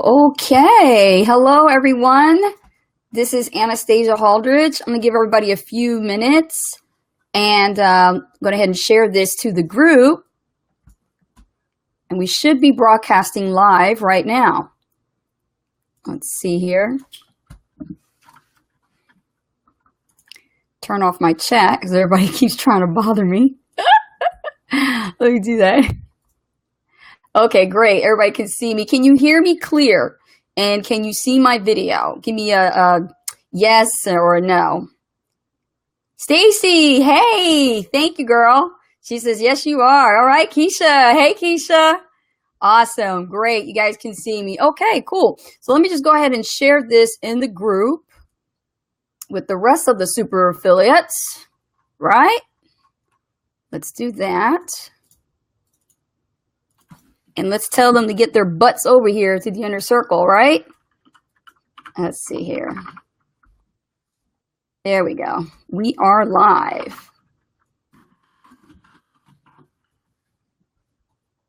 Okay, hello everyone. This is Anastasia Haldridge. I'm going to give everybody a few minutes and go ahead and share this to the group. And we should be broadcasting live right now. Let's see here. Turn off my chat because everybody keeps trying to bother me. Let me do that. Okay, great. Everybody can see me. Can you hear me clear? And can you see my video? Give me a yes or a no. Stacy, hey, thank you, girl. She says, yes, you are. All right, Keisha. Hey, Keisha. Awesome. Great. You guys can see me. Okay, cool. So let me just go ahead and share this in the group with the rest of the super affiliates, right? Let's do that. And let's tell them to get their butts over here to the inner circle, right? Let's see here. There we go. We are live.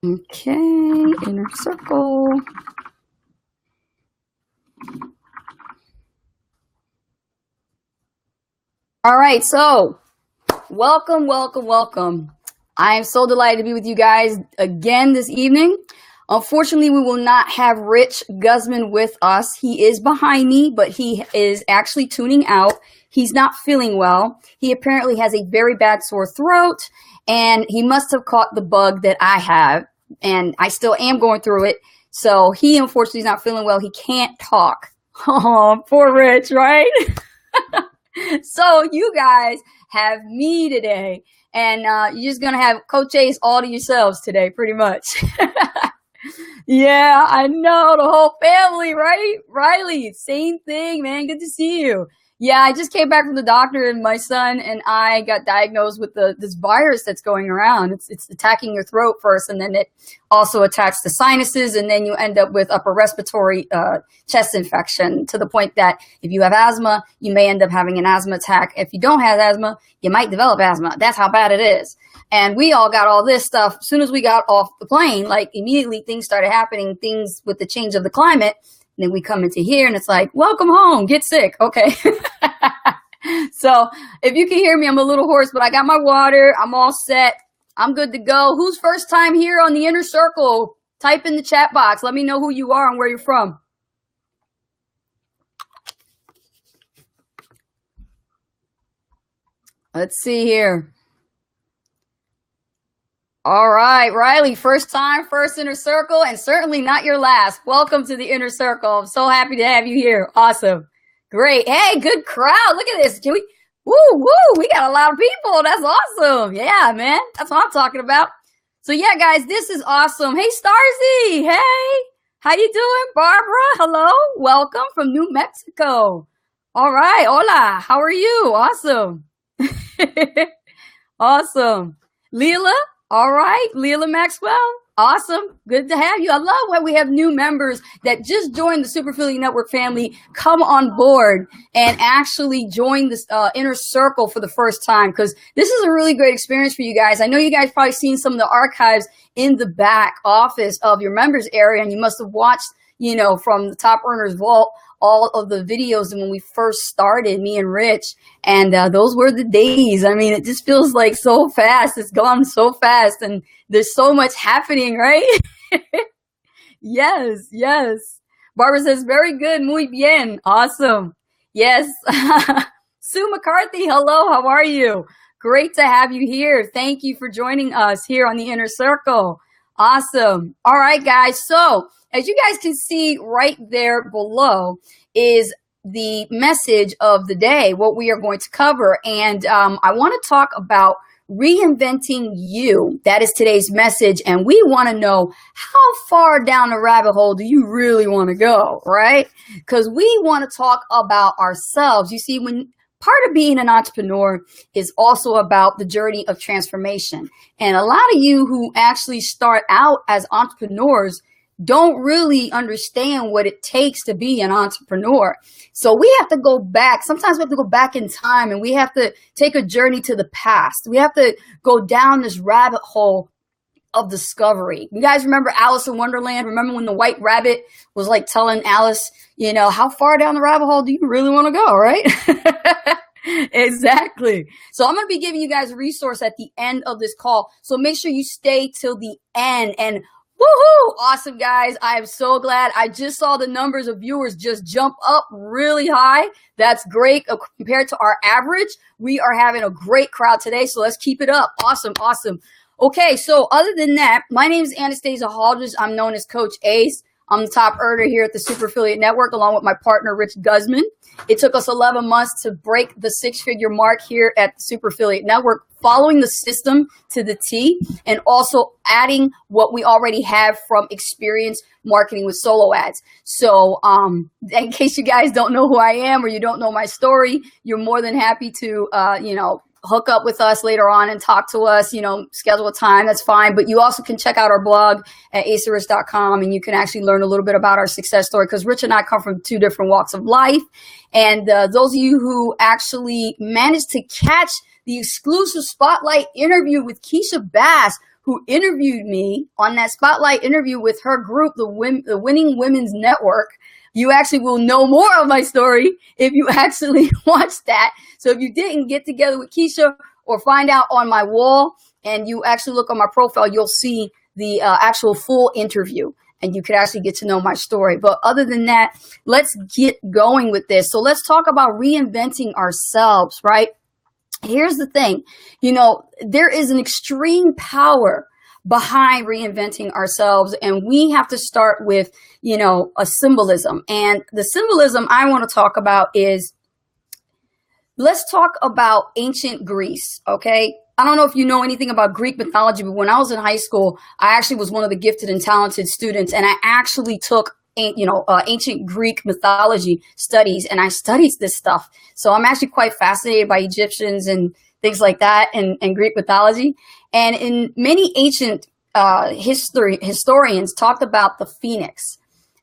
Okay, inner circle. All right, so welcome, welcome, welcome. I am so delighted to be with you guys again this evening. Unfortunately, we will not have Rich Guzman with us. He is behind me, but he is actually tuning out. He's not feeling well. He apparently has a very bad sore throat, and he must have caught the bug that I have, and I still am going through it. So he unfortunately is not feeling well. He can't talk. Oh, poor Rich, right? So you guys have me today. And you're just going to have Coach Ace all to yourselves today, pretty much. Yeah, I know. The whole family, right? Riley, same thing, man. Good to see you. Yeah, I just came back from the doctor, and my son and I got diagnosed with this virus that's going around. It's attacking your throat first, and then it also attacks the sinuses, and then you end up with upper respiratory chest infection, to the point that if you have asthma, you may end up having an asthma attack. If you don't have asthma, you might develop asthma. That's how bad it is. And we all got all this stuff as soon as we got off the plane. Like, immediately things started happening, things with the change of the climate. And then we come into here and it's like, welcome home, get sick. Okay. So if you can hear me, I'm a little hoarse, but I got my water. I'm all set. I'm good to go. Who's first time here on the inner circle? Type in the chat box. Let me know who you are and where you're from. Let's see here. All right, Riley, first time, first inner circle, and certainly not your last. Welcome to the inner circle. I'm so happy to have you here. Awesome. Great. Hey, good crowd. Look at this. Can we, woo, we got a lot of people. That's awesome. Yeah, man. That's what I'm talking about. So yeah, guys, this is awesome. Hey, Starzy. Hey, how you doing? Barbara, hello. Welcome from New Mexico. All right. Hola. How are you? Awesome. Awesome. Leela. All right, Leela Maxwell, awesome. Good to have you. I love when we have new members that just joined the Super Affiliate Network family, come on board and actually join this inner circle for the first time, because this is a really great experience for you guys. I know you guys probably seen some of the archives in the back office of your members area, and you must have watched, you know, from the Top Earners Vault, all of the videos when we first started, me and Rich, and those were the days. I mean, it just feels like so fast. It's gone so fast, and there's so much happening, right? Yes, yes. Barbara says, very good, muy bien, awesome. Yes. Sue McCarthy, hello, how are you? Great to have you here. Thank you for joining us here on the Inner Circle. Awesome. All right, guys. So as you guys can see right there below is the message of the day, what we are going to cover. And I want to talk about reinventing you. That is today's message. And we want to know, how far down the rabbit hole do you really want to go, right? Because we want to talk about ourselves. You see, when part of being an entrepreneur is also about the journey of transformation. And a lot of you who actually start out as entrepreneurs don't really understand what it takes to be an entrepreneur. So we have to go back. Sometimes we have to go back in time, and we have to take a journey to the past. We have to go down this rabbit hole of discovery. You guys remember Alice in Wonderland? Remember when the white rabbit was like telling Alice, how far down the rabbit hole do you really want to go, right? Exactly. So I'm going to be giving you guys a resource at the end of this call. So make sure you stay till the end. And woohoo! Awesome, guys. I am so glad. I just saw the numbers of viewers just jump up really high. That's great. Compared to our average, we are having a great crowd today. So let's keep it up. Awesome. Awesome. Okay. So other than that, my name is Anastasia Haldridge. I'm known as Coach Ace. I'm the top earner here at the Super Affiliate Network, along with my partner, Rich Guzman. It took us 11 months to break the six-figure mark here at the Super Affiliate Network, following the system to the T, and also adding what we already have from experience marketing with solo ads. So in case you guys don't know who I am or you don't know my story, you're more than happy to, hook up with us later on and talk to us, schedule a time, that's fine. But you also can check out our blog at acerich.com, and you can actually learn a little bit about our success story, because Rich and I come from two different walks of life. And those of you who actually managed to catch the exclusive spotlight interview with Keisha Bass, who interviewed me on that spotlight interview with her group, the Winning Women's Network, you actually will know more of my story if you actually watch that. So if you didn't get together with Keisha or find out on my wall and you actually look on my profile, you'll see the actual full interview and you could actually get to know my story. But other than that, let's get going with this. So let's talk about reinventing ourselves, right? Here's the thing, there is an extreme power behind reinventing ourselves. And we have to start with, a symbolism. And the symbolism I want to talk about is, let's talk about ancient Greece. Okay. I don't know if you know anything about Greek mythology, but when I was in high school, I actually was one of the gifted and talented students. And I actually took ancient Greek mythology studies, and I studied this stuff. So I'm actually quite fascinated by Egyptians and things like that, and Greek mythology. And in many ancient historians talked about the phoenix,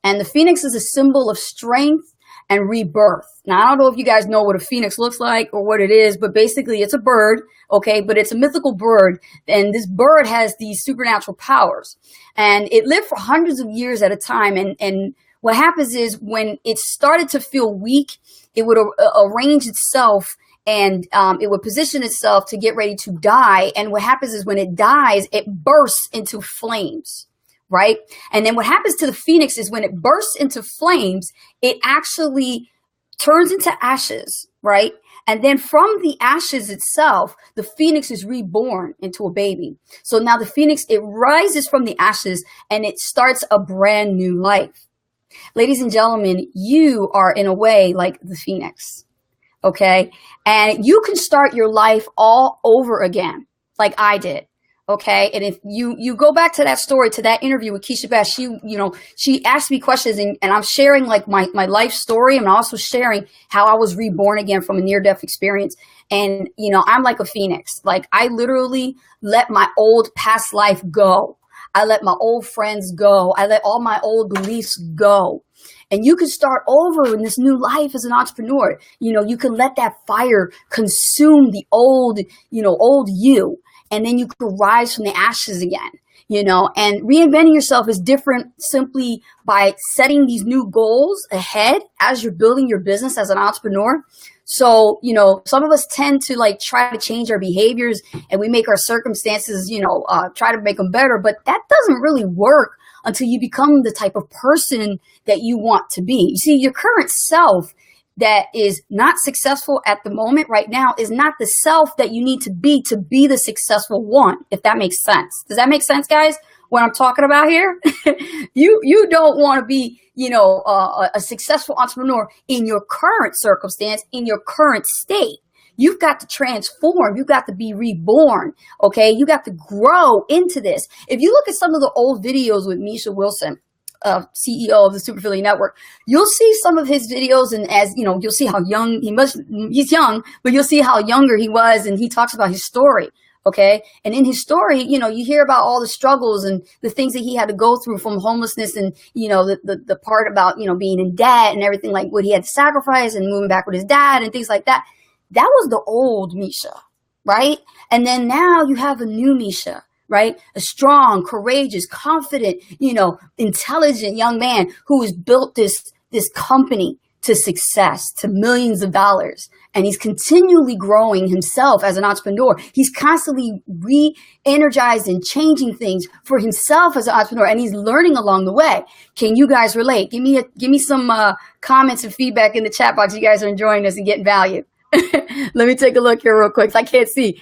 and the phoenix is a symbol of strength and rebirth. Now, I don't know if you guys know what a phoenix looks like or what it is, but basically it's a bird, okay? But it's a mythical bird, and this bird has these supernatural powers, and it lived for hundreds of years at a time. And what happens is when it started to feel weak, it would arrange itself and it would position itself to get ready to die. And what happens is when it dies, it bursts into flames. Right? And then what happens to the phoenix is when it bursts into flames, it actually turns into ashes, right? And then from the ashes itself, the phoenix is reborn into a baby. So now the phoenix, it rises from the ashes and it starts a brand new life. Ladies and gentlemen, you are in a way like the phoenix, okay? And you can start your life all over again, like I did. Okay. And if you go back to that story, to that interview with Keisha Bass, she asked me questions, and I'm sharing like my life story. I'm also sharing how I was reborn again from a near-death experience. And, I'm like a phoenix. Like, I literally let my old past life go. I let my old friends go. I let all my old beliefs go. And you can start over in this new life as an entrepreneur. You can let that fire consume the old you. And then you could rise from the ashes again, and reinventing yourself is different simply by setting these new goals ahead as you're building your business as an entrepreneur. So, some of us tend to try to change our behaviors, and we make our circumstances, try to make them better, but that doesn't really work until you become the type of person that you want to be. You see, your current self that is not successful at the moment right now is not the self that you need to be the successful one, if that makes sense. Does that make sense, guys, what I'm talking about here? You don't want to be, a successful entrepreneur in your current circumstance, in your current state. You've got to transform. You've got to be reborn. Okay. You got to grow into this. If you look at some of the old videos with Misha Wilson, CEO of the Super Affiliate Network, you'll see some of his videos, and you'll see how young he's young, but you'll see how younger he was, and he talks about his story. Okay. And in his story, you hear about all the struggles and the things that he had to go through, from homelessness and, the part about, being in debt and everything, like what he had to sacrifice and moving back with his dad and things like that. That was the old Misha, right? And then now you have a new Misha, right? A strong, courageous, confident, intelligent young man who has built this company to success, to millions of dollars. And he's continually growing himself as an entrepreneur. He's constantly re-energized and changing things for himself as an entrepreneur. And he's learning along the way. Can you guys relate? Give me some comments and feedback in the chat box. You guys are enjoying this and getting value. Let me take a look here real quick. I can't see.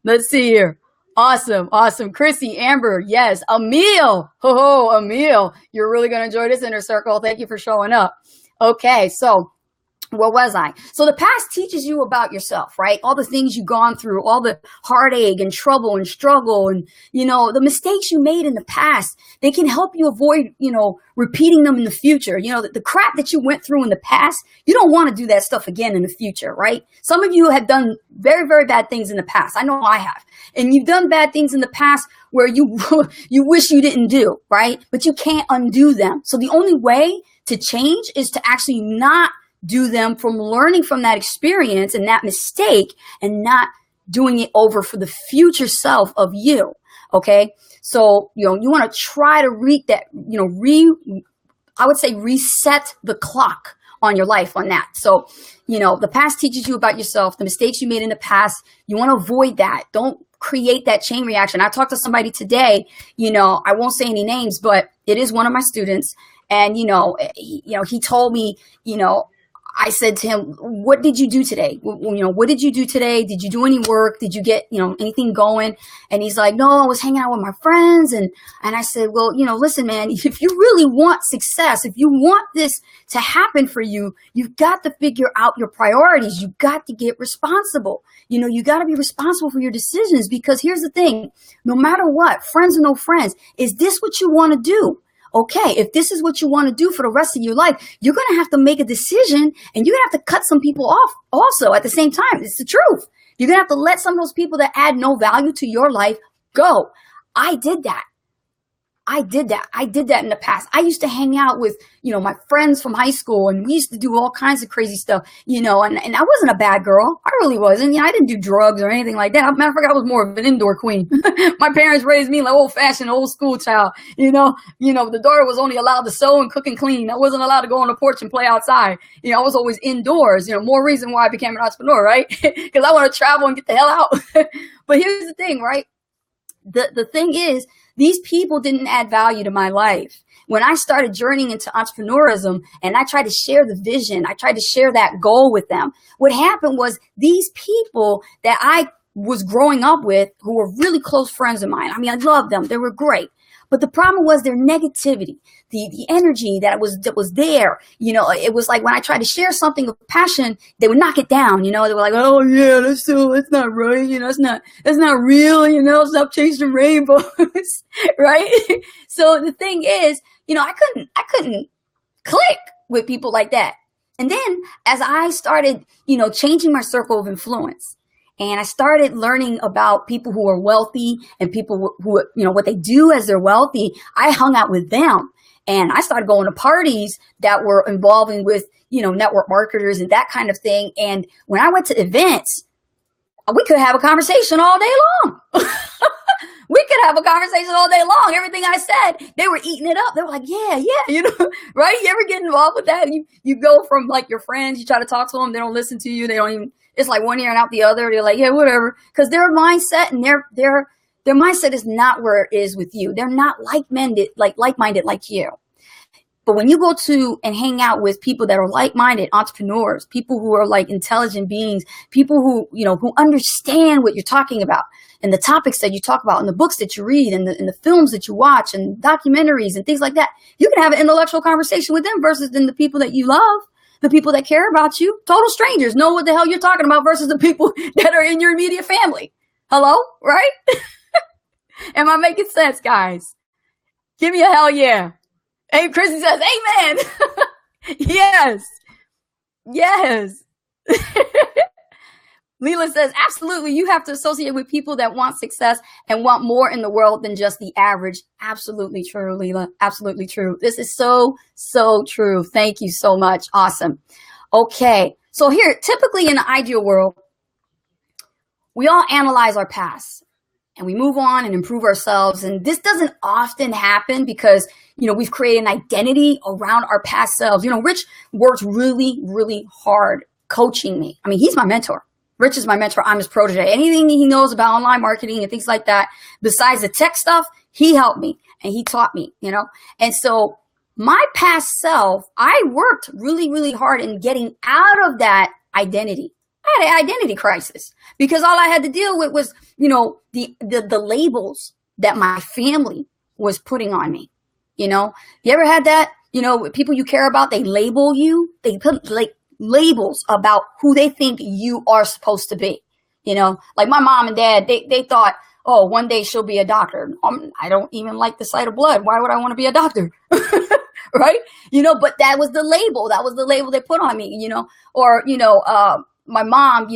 Let's see here. Awesome. Chrissy, Amber, yes. Emil. Emil. You're really going to enjoy this inner circle. Thank you for showing up. Okay, so where was I? So the past teaches you about yourself, right? All the things you've gone through, all the heartache and trouble and struggle and, the mistakes you made in the past, they can help you avoid, repeating them in the future. The crap that you went through in the past, you don't want to do that stuff again in the future, right? Some of you have done very, very bad things in the past. I know I have. And you've done bad things in the past where you wish you didn't do, right? But you can't undo them. So the only way to change is to actually not do them, from learning from that experience and that mistake and not doing it over for the future self of you. Okay. So, you want to try to I would say reset the clock on your life on that. So, the past teaches you about yourself, the mistakes you made in the past. You want to avoid that. Don't create that chain reaction. I talked to somebody today, I won't say any names, but it is one of my students. And, he told me, I said to him, what did you do today? What did you do today? Did you do any work? Did you get, anything going? And he's like, no, I was hanging out with my friends. And I said, well, listen, man, if you really want success, if you want this to happen for you, you've got to figure out your priorities. You've got to get responsible. You got to be responsible for your decisions, because here's the thing, no matter what, friends or no friends, is this what you want to do? Okay, if this is what you want to do for the rest of your life, you're going to have to make a decision, and you're going to have to cut some people off also at the same time. It's the truth. You're going to have to let some of those people that add no value to your life go. I did that. I did that in the past. I used to hang out with, my friends from high school, and we used to do all kinds of crazy stuff, and I wasn't a bad girl. I really wasn't. I didn't do drugs or anything like that. Matter of fact, I was more of an indoor queen. My parents raised me like old-fashioned, old school child. The daughter was only allowed to sew and cook and clean. I wasn't allowed to go on the porch and play outside. I was always indoors. More reason why I became an entrepreneur, right? Because I want to travel and get the hell out. But here's the thing, right? The thing is, these people didn't add value to my life. When I started journeying into entrepreneurism and I tried to share the vision, I tried to share that goal with them, what happened was these people that I was growing up with, who were really close friends of mine, I loved them. They were great. But the problem was their negativity, the energy that was there. It was like when I tried to share something of passion, they would knock it down. They were like, oh yeah, that's not right. That's not real. Stop chasing rainbows, right? So the thing is, I couldn't click with people like that. And then as I started, changing my circle of influence, and I started learning about people who are wealthy and people who, what they do as they're wealthy. I hung out with them, and I started going to parties that were involving with, network marketers and that kind of thing. And when I went to events, we could have a conversation all day long. We could have a conversation all day long. Everything I said, they were eating it up. They were like, yeah, right? You ever get involved with that? You go from like your friends, you try to talk to them, they don't listen to you. They don't even, it's like one ear and out the other. They're like, yeah, whatever. Because their mindset and their mindset is not where it is with you. They're not like-minded like you. But when you go to and hang out with people that are like-minded entrepreneurs, people who are like intelligent beings, people who, who understand what you're talking about and the topics that you talk about and the books that you read and the films that you watch and documentaries and things like that, you can have an intellectual conversation with them versus than the people that you love. The people that care about you, total strangers, know what the hell you're talking about versus the people that are in your immediate family. Hello? Right? Am I making sense, guys? Give me a hell yeah. Hey, Chrissy says, amen. Yes. Leela says, absolutely. You have to associate with people that want success and want more in the world than just the average. Absolutely true, Leela. Absolutely true. This is so, so true. Thank you so much. Awesome. Okay. So here, typically in the ideal world, we all analyze our past. and we move on and improve ourselves. And this doesn't often happen because, we've created an identity around our past selves. Rich worked really, really hard coaching me. I mean, he's my mentor. Rich is my mentor. I'm his protege. Anything he knows about online marketing and things like that, besides the tech stuff, he helped me and he taught me, And so my past self, I worked really, really hard in getting out of that identity. I had an identity crisis because all I had to deal with was, the labels that my family was putting on me. You ever had that? People you care about, they label you. They put like labels about who they think you are supposed to be. Like my mom and dad, they thought, oh, one day she'll be a doctor. I don't even like the sight of blood. Why would I want to be a doctor? Right? But that was the label. That was the label they put on me, or, my mom,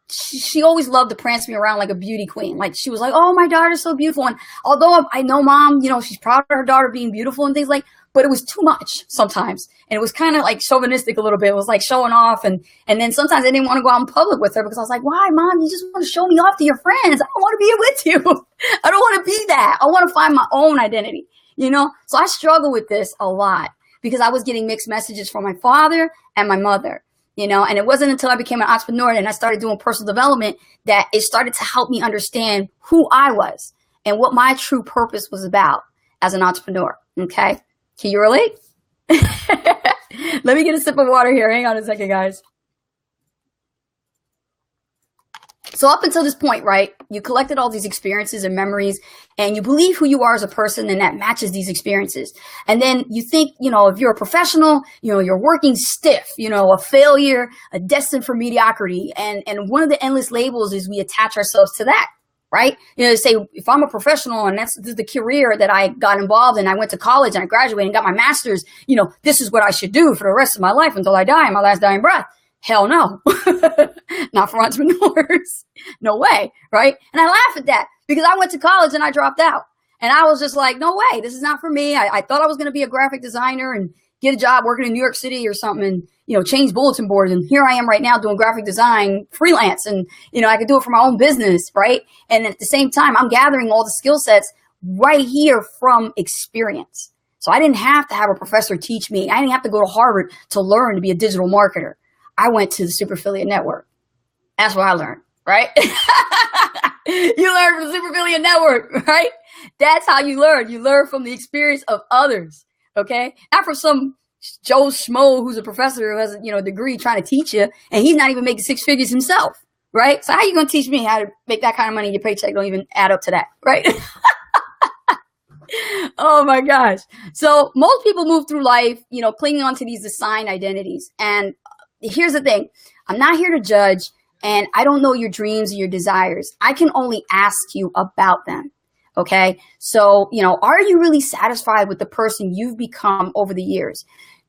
she always loved to prance me around like a beauty queen. Like she was like, oh, my daughter's so beautiful. And although I know mom, she's proud of her daughter being beautiful and things but it was too much sometimes. And it was kind of like chauvinistic a little bit. It was like showing off. And then sometimes I didn't want to go out in public with her because I was like, why, mom? You just want to show me off to your friends. I don't want to be with you. I don't want to be that. I want to find my own identity, So I struggle with this a lot because I was getting mixed messages from my father and my mother. And it wasn't until I became an entrepreneur and I started doing personal development that it started to help me understand who I was and what my true purpose was about as an entrepreneur. Okay. Can you relate? Let me get a sip of water here. Hang on a second, guys. So up until this point, right, you collected all these experiences and memories and you believe who you are as a person and that matches these experiences. And then you think, if you're a professional, you're working stiff, a failure, a destined for mediocrity. And one of the endless labels is we attach ourselves to that, right? Say if I'm a professional and this is the career that I got involved in, I went to college and I graduated and got my master's, this is what I should do for the rest of my life until I die, my last dying breath. Hell no, not for entrepreneurs. No way, right? And I laugh at that because I went to college and I dropped out. And I was just like, no way, this is not for me. I thought I was going to be a graphic designer and get a job working in New York City or something and, change bulletin boards. And here I am right now doing graphic design freelance and, I could do it for my own business, right? And at the same time, I'm gathering all the skill sets right here from experience. So I didn't have to have a professor teach me. I didn't have to go to Harvard to learn to be a digital marketer. I went to the Super Affiliate Network. That's what I learned, right? You learn from the Super Affiliate Network, right? That's how you learn. You learn from the experience of others, okay? Not from some Joe Schmo who's a professor who has a degree trying to teach you, and he's not even making six figures himself, right? So how are you going to teach me how to make that kind of money? Your paycheck don't even add up to that, right? Oh my gosh. So most people move through life, clinging onto these assigned identities. And here's the thing. I'm not here to judge, and I don't know your dreams or your desires. I can only ask you about them. Okay. So, are you really satisfied with the person you've become over the years?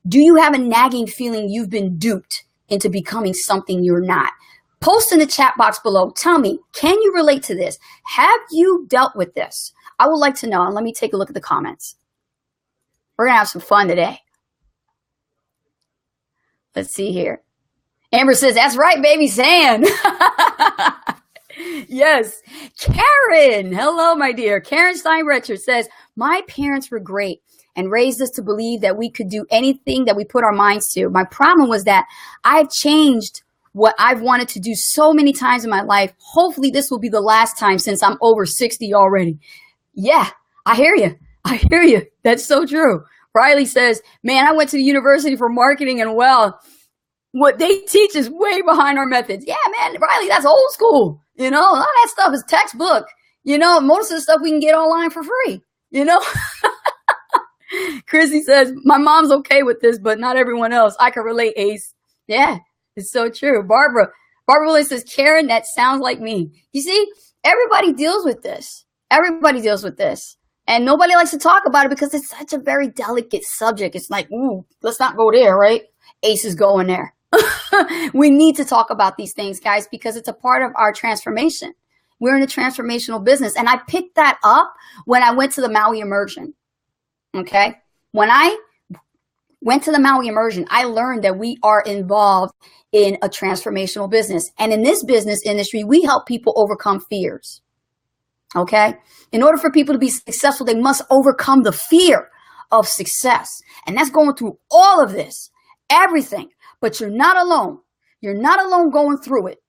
Do you have a nagging feeling you've been duped into becoming something you're not? Post in the chat box below. Tell me, can you relate to this? Have you dealt with this? I would like to know. And let me take a look at the comments. We're going to have some fun today. Let's see here. Amber says, that's right, baby Sand. Yes. Karen. Hello, my dear. Karen Steinbrecher says, my parents were great and raised us to believe that we could do anything that we put our minds to. My problem was that I've changed what I've wanted to do so many times in my life. Hopefully this will be the last time since I'm over 60 already. Yeah, I hear you. I hear you. That's so true. Riley says, man, I went to the University for Marketing and what they teach is way behind our methods. Yeah, man, Riley, that's old school. A lot of that stuff is textbook. Most of the stuff we can get online for free, Chrissy says, my mom's okay with this, but not everyone else. I can relate, Ace. Yeah, it's so true. Barbara Willie says, Karen, that sounds like me. You see, everybody deals with this. Everybody deals with this. And nobody likes to talk about it because it's such a very delicate subject. It's like, ooh, let's not go there, right? Ace is going there. We need to talk about these things, guys, because it's a part of our transformation. We're in a transformational business. And I picked that up when I went to the Maui Immersion. Okay. When I went to the Maui Immersion, I learned that we are involved in a transformational business. And in this business industry, we help people overcome fears. Okay. In order for people to be successful, they must overcome the fear of success. And that's going through all of this, everything. But you're not alone. You're not alone going through it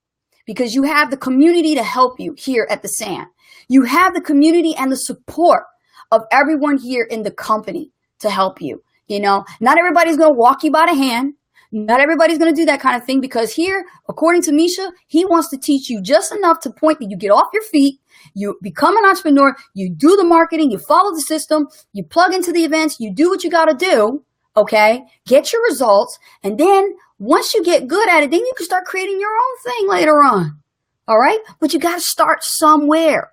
because you have the community to help you here at the SAN. You have the community and the support of everyone here in the company to help you. You know, not everybody's going to walk you by the hand. Not everybody's going to do that kind of thing because here, according to Misha, he wants to teach you just enough to point that you get off your feet, you become an entrepreneur, you do the marketing, you follow the system, you plug into the events, you do what you got to do, okay? Get your results, and then once you get good at it, then you can start creating your own thing later on, all right? But you got to start somewhere,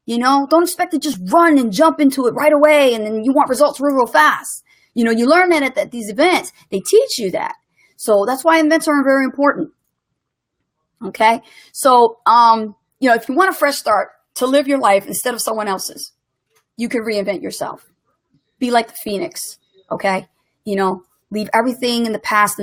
you know? Don't expect to just run and jump into it right away, and then you want results real, real fast. You know, you learn that at these events. They teach you that. So that's why events are very important. Okay. So, you know, if you want a fresh start to live your life instead of someone else's, you can reinvent yourself. Be like the phoenix. Okay. You know, leave everything in the past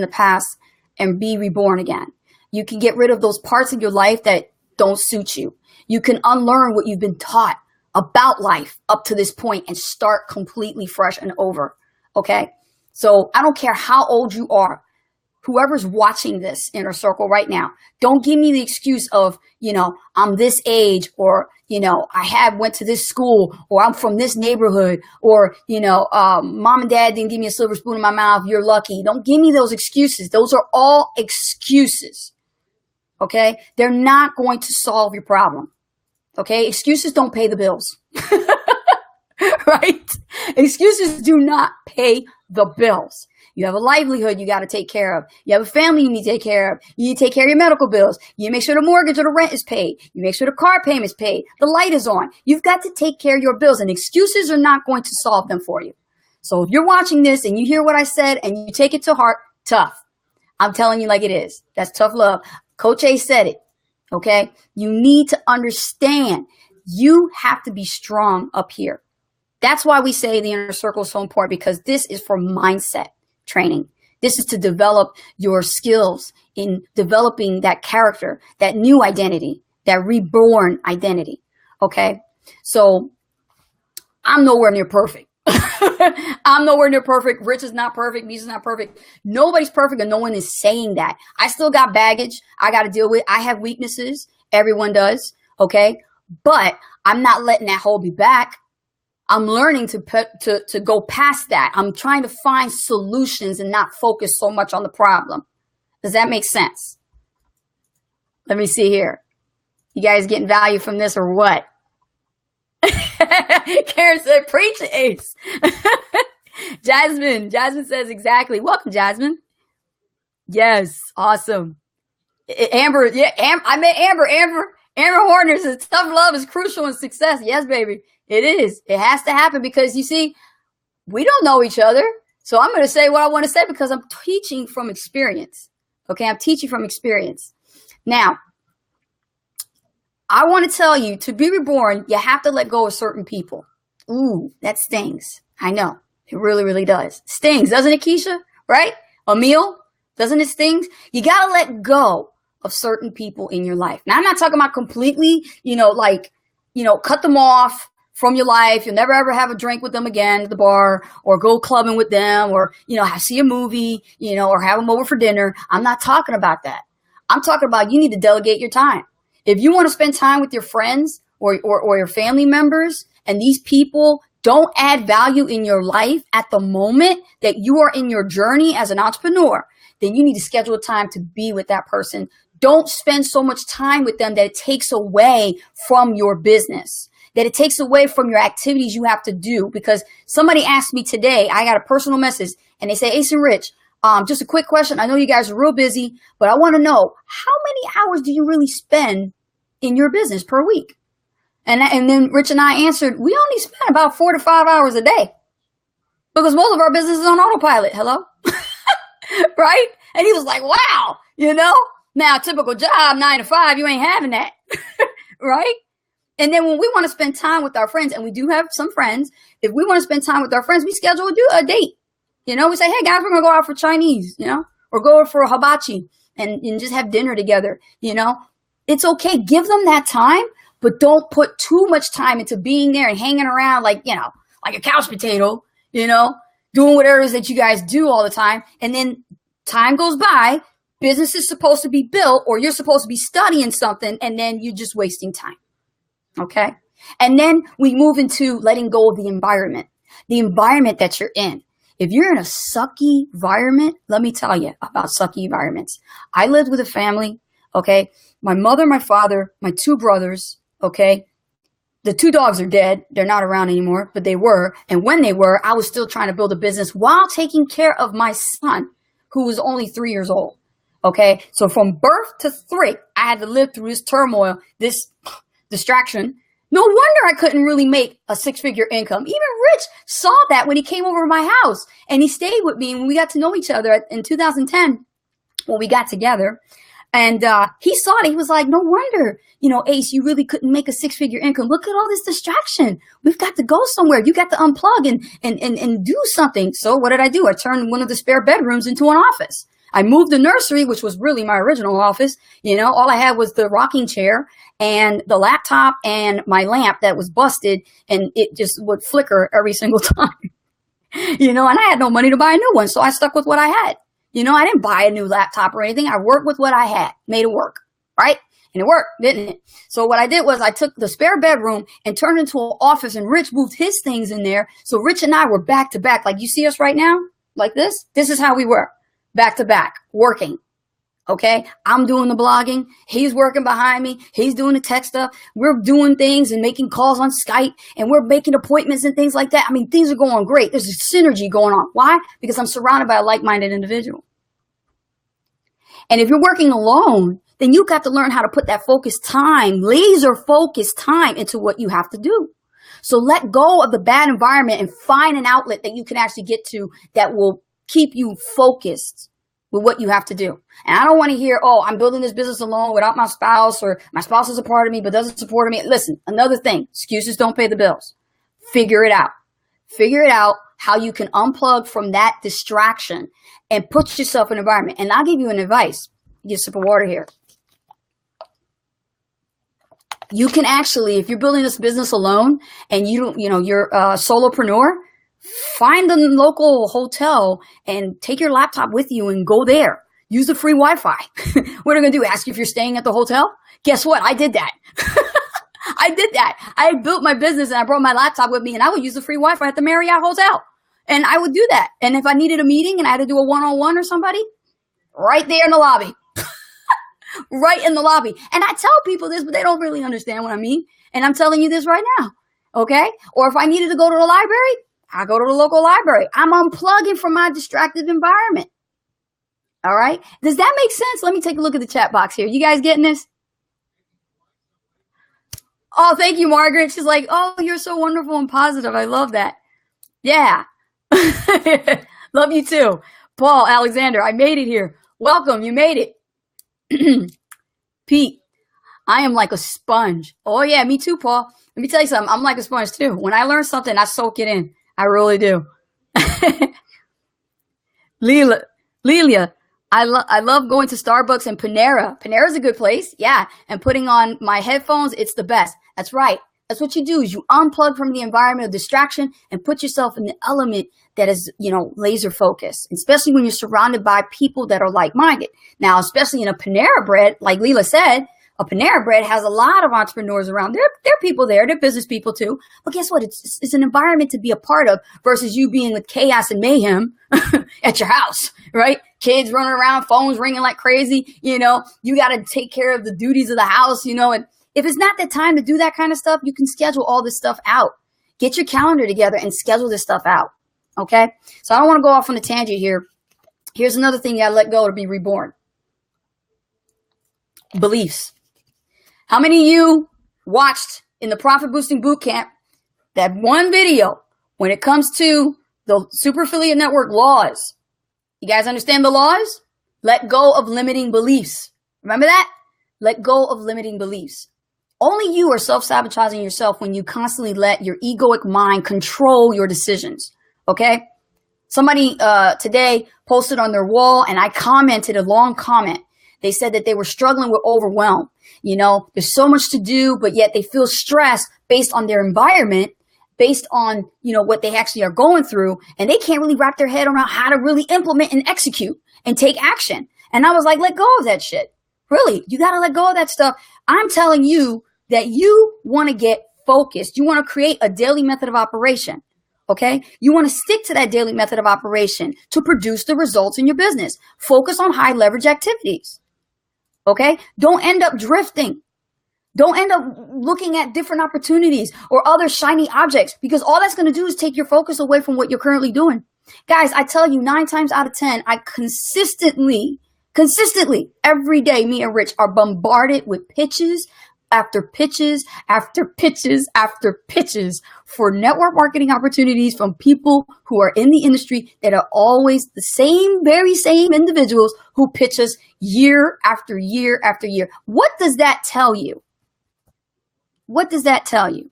and be reborn again. You can get rid of those parts of your life that don't suit you. You can unlearn what you've been taught about life up to this point and start completely fresh and over. Okay. So I don't care how old you are. Whoever's watching this inner circle right now, don't give me the excuse of, you know, I'm this age, or, you know, went to this school, or I'm from this neighborhood, or, you know, mom and dad didn't give me a silver spoon in my mouth. You're lucky. Don't give me those excuses. Those are all excuses. Okay. They're not going to solve your problem. Okay. Excuses don't pay the bills. Right? Excuses do not pay the bills. You have a livelihood you got to take care of. You have a family you need to take care of. You need to take care of your medical bills. You make sure the mortgage or the rent is paid. You make sure the car payment's paid. The light is on. You've got to take care of your bills, and excuses are not going to solve them for you. So if you're watching this and you hear what I said and you take it to heart, tough. I'm telling you like it is. That's tough love. Coach A said it. Okay? You need to understand you have to be strong up here. That's why we say the inner circle is so important, because this is for mindset training. This is to develop your skills in developing that character, that new identity, that reborn identity. Okay. So I'm nowhere near perfect. I'm nowhere near perfect. Rich is not perfect. Misha's not perfect. Nobody's perfect, and no one is saying that. I still got baggage I got to deal with. I have weaknesses. Everyone does. Okay. But I'm not letting that hold me back. I'm learning to go past that. I'm trying to find solutions and not focus so much on the problem. Does that make sense? Let me see here. You guys getting value from this or what? Karen said, preach it, Ace. Jasmine says exactly. Welcome, Jasmine. Yes, awesome. Amber, yeah, I met Amber. Amber Horner says tough love is crucial in success. Yes, baby. It is. It has to happen because, you see, we don't know each other. So I'm going to say what I want to say because I'm teaching from experience. Okay, I'm teaching from experience. Now, I want to tell you, to be reborn, you have to let go of certain people. Ooh, that stings. I know. It really, really does. Stings, doesn't it, Keisha? Right? Emil, doesn't it sting? You got to let go of certain people in your life. Now, I'm not talking about completely, cut them off from your life. You'll never ever have a drink with them again at the bar, or go clubbing with them, or, see a movie, or have them over for dinner. I'm not talking about that. I'm talking about you need to delegate your time. If you want to spend time with your friends or your family members, and these people don't add value in your life at the moment that you are in your journey as an entrepreneur, then you need to schedule a time to be with that person. Don't spend so much time with them that it takes away from your business, that it takes away from your activities you have to do. Because somebody asked me today, I got a personal message, and they say, Ace and Rich, just a quick question. I know you guys are real busy, but I want to know, how many hours do you really spend in your business per week? And then Rich and I answered, we only spend about 4 to 5 hours a day, because most of our business is on autopilot. Hello? Right? And he was like, wow, now a typical job, 9 to 5, you ain't having that. Right? And then when we want to spend time with our friends, and we do have some friends, if we want to spend time with our friends, we schedule a date. We say, hey guys, we're going to go out for Chinese, or go for hibachi and just have dinner together. It's okay. Give them that time, but don't put too much time into being there and hanging around like, like a couch potato, doing whatever it is that you guys do all the time. And then time goes by, business is supposed to be built, or you're supposed to be studying something, and then you're just wasting time. Okay. And then we move into letting go of the environment that you're in. If you're in a sucky environment, let me tell you about sucky environments. I lived with a family. Okay. My mother, my father, my two brothers. Okay. The two dogs are dead. They're not around anymore, but they were. And when they were, I was still trying to build a business while taking care of my son, who was only 3 years old. Okay. So from birth to 3, I had to live through this turmoil, this distraction. No wonder I couldn't really make a 6-figure income. Even Rich saw that when he came over to my house, and he stayed with me when we got to know each other in 2010 when we got together. And he saw it. He was like, no wonder, Ace, you really couldn't make a 6-figure income. Look at all this distraction. We've got to go somewhere. You got to unplug and do something. So what did I do? I turned one of the spare bedrooms into an office. I moved the nursery, which was really my original office. All I had was the rocking chair and the laptop and my lamp that was busted, and it just would flicker every single time. And I had no money to buy a new one, so I stuck with what I had. I didn't buy a new laptop or anything. I worked with what I had, made it work, right? And it worked, didn't it? So what I did was I took the spare bedroom and turned it into an office, and Rich moved his things in there. So Rich and I were back to back. Like you see us right now, like this. This is how we were, back to back, working. Okay. I'm doing the blogging. He's working behind me. He's doing the tech stuff. We're doing things and making calls on Skype, and we're making appointments and things like that. I mean, things are going great. There's a synergy going on. Why? Because I'm surrounded by a like-minded individual. And if you're working alone, then you got to learn how to put that focused time, laser focused time into what you have to do. So let go of the bad environment and find an outlet that you can actually get to that will keep you focused with what you have to do. And I don't want to hear, oh, I'm building this business alone without my spouse, or my spouse is a part of me but doesn't support me. Listen, another thing, excuses don't pay the bills. Figure it out. Figure it out how you can unplug from that distraction and put yourself in an environment. And I'll give you an advice. Get a sip of water here. You can actually, if you're building this business alone and you're a solopreneur, find the local hotel and take your laptop with you and go there. Use the free Wi-Fi. What are they going to do? Ask you if you're staying at the hotel? Guess what? I did that. I did that. I built my business and I brought my laptop with me, and I would use the free Wi-Fi at the Marriott Hotel. And I would do that. And if I needed a meeting and I had to do a one-on-one or somebody, right there in the lobby. Right in the lobby. And I tell people this, but they don't really understand what I mean. And I'm telling you this right now. Okay? Or if I needed to go to the library, I go to the local library. I'm unplugging from my distracted environment. All right? Does that make sense? Let me take a look at the chat box here. You guys getting this? Oh, thank you, Margaret. She's like, oh, you're so wonderful and positive. I love that. Yeah. Love you too. Paul, Alexander, I made it here. Welcome. You made it. Pete, I am like a sponge. Oh, yeah, me too, Paul. Let me tell you something. I'm like a sponge too. When I learn something, I soak it in. I really do. Lelia, I love going to Starbucks and Panera. Panera's a good place. Yeah. And putting on my headphones, it's the best. That's right. That's what you do, is you unplug from the environment of distraction and put yourself in the element that is, laser focused, especially when you're surrounded by people that are like-minded. Now, especially in a Panera Bread, like Leela said, a Panera Bread has a lot of entrepreneurs around. There are people there. They're business people too. But guess what? It's an environment to be a part of versus you being with chaos and mayhem at your house, right? Kids running around, phones ringing like crazy. You got to take care of the duties of the house, and if it's not the time to do that kind of stuff, you can schedule all this stuff out. Get your calendar together and schedule this stuff out. Okay? So I don't want to go off on a tangent here. Here's another thing you got to let go to be reborn. Beliefs. How many of you watched in the Profit Boosting Bootcamp that one video when it comes to the Super Affiliate Network laws? You guys understand the laws? Let go of limiting beliefs. Remember that? Let go of limiting beliefs. Only you are self-sabotaging yourself when you constantly let your egoic mind control your decisions. Okay? Somebody today posted on their wall, and I commented a long comment They said that they were struggling with overwhelm. There's so much to do, but yet they feel stressed based on their environment, based on, what they actually are going through. And they can't really wrap their head around how to really implement and execute and take action. And I was like, let go of that shit. Really, you got to let go of that stuff. I'm telling you that you want to get focused. You want to create a daily method of operation. Okay. You want to stick to that daily method of operation to produce the results in your business. Focus on high leverage activities. Okay. Don't end up drifting. Don't end up looking at different opportunities or other shiny objects, because all that's going to do is take your focus away from what you're currently doing. Guys, I tell you, 9 times out of 10, I consistently, every day, me and Rich are bombarded with pitches after pitches after pitches after pitches for network marketing opportunities from people who are in the industry that are always the very same individuals who pitch us year after year after year. What does that tell you? What does that tell you?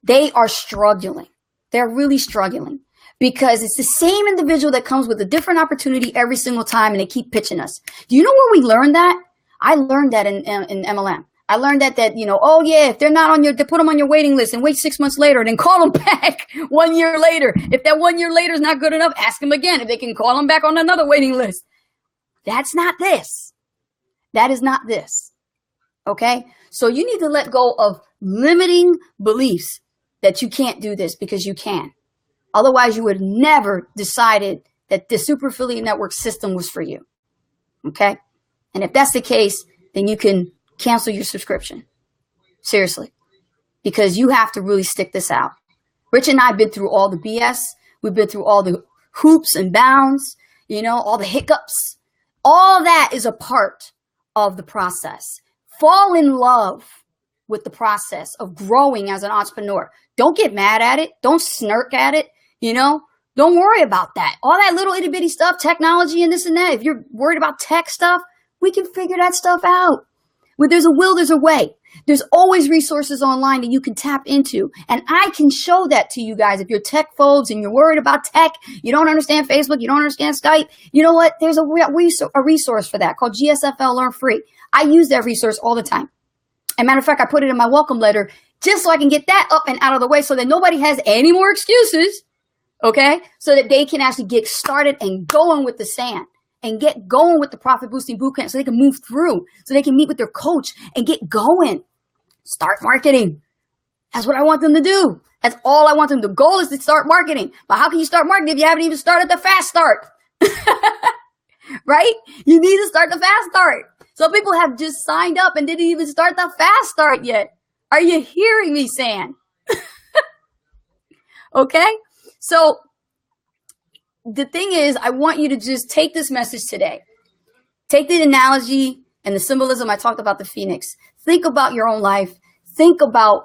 They are struggling. They're really struggling because it's the same individual that comes with a different opportunity every single time, and they keep pitching us. Do you know where we learned that? I learned that in MLM. I learned that, oh yeah, if they're not on they put them on your waiting list and wait 6 months later and then call them back 1 year later. If that 1 year later is not good enough, ask them again if they can call them back on another waiting list. That's not this. That is not this. Okay. So you need to let go of limiting beliefs that you can't do this, because you can. Otherwise you would never decided that the super affiliate network system was for you. Okay. And if that's the case, then you can cancel your subscription. Seriously. Because you have to really stick this out. Rich and I have been through all the BS. We've been through all the hoops and bounds, all the hiccups. All that is a part of the process. Fall in love with the process of growing as an entrepreneur. Don't get mad at it. Don't snirk at it. Don't worry about that. All that little itty bitty stuff, technology and this and that. If you're worried about tech stuff, we can figure that stuff out. Where there's a will, there's a way. There's always resources online that you can tap into. And I can show that to you guys. If you're tech phobes and you're worried about tech, you don't understand Facebook, you don't understand Skype, you know what? There's a resource for that called GSFL Learn Free. I use that resource all the time. As a matter of fact, I put it in my welcome letter just so I can get that up and out of the way so that nobody has any more excuses, okay? So that they can actually get started and going with the sand. And get going with the profit boosting bootcamp so they can move through, so they can meet with their coach and get going. Start marketing. That's what I want them to do. That's all I want them to do. The goal is to start marketing. But how can you start marketing if you haven't even started the fast start? Right? You need to start the fast start. Some people have just signed up and didn't even start the fast start yet. Are you hearing me, San? Okay? So the thing is, I want you to just take this message today. Take the analogy and the symbolism I talked about the phoenix. Think about your own life. Think about,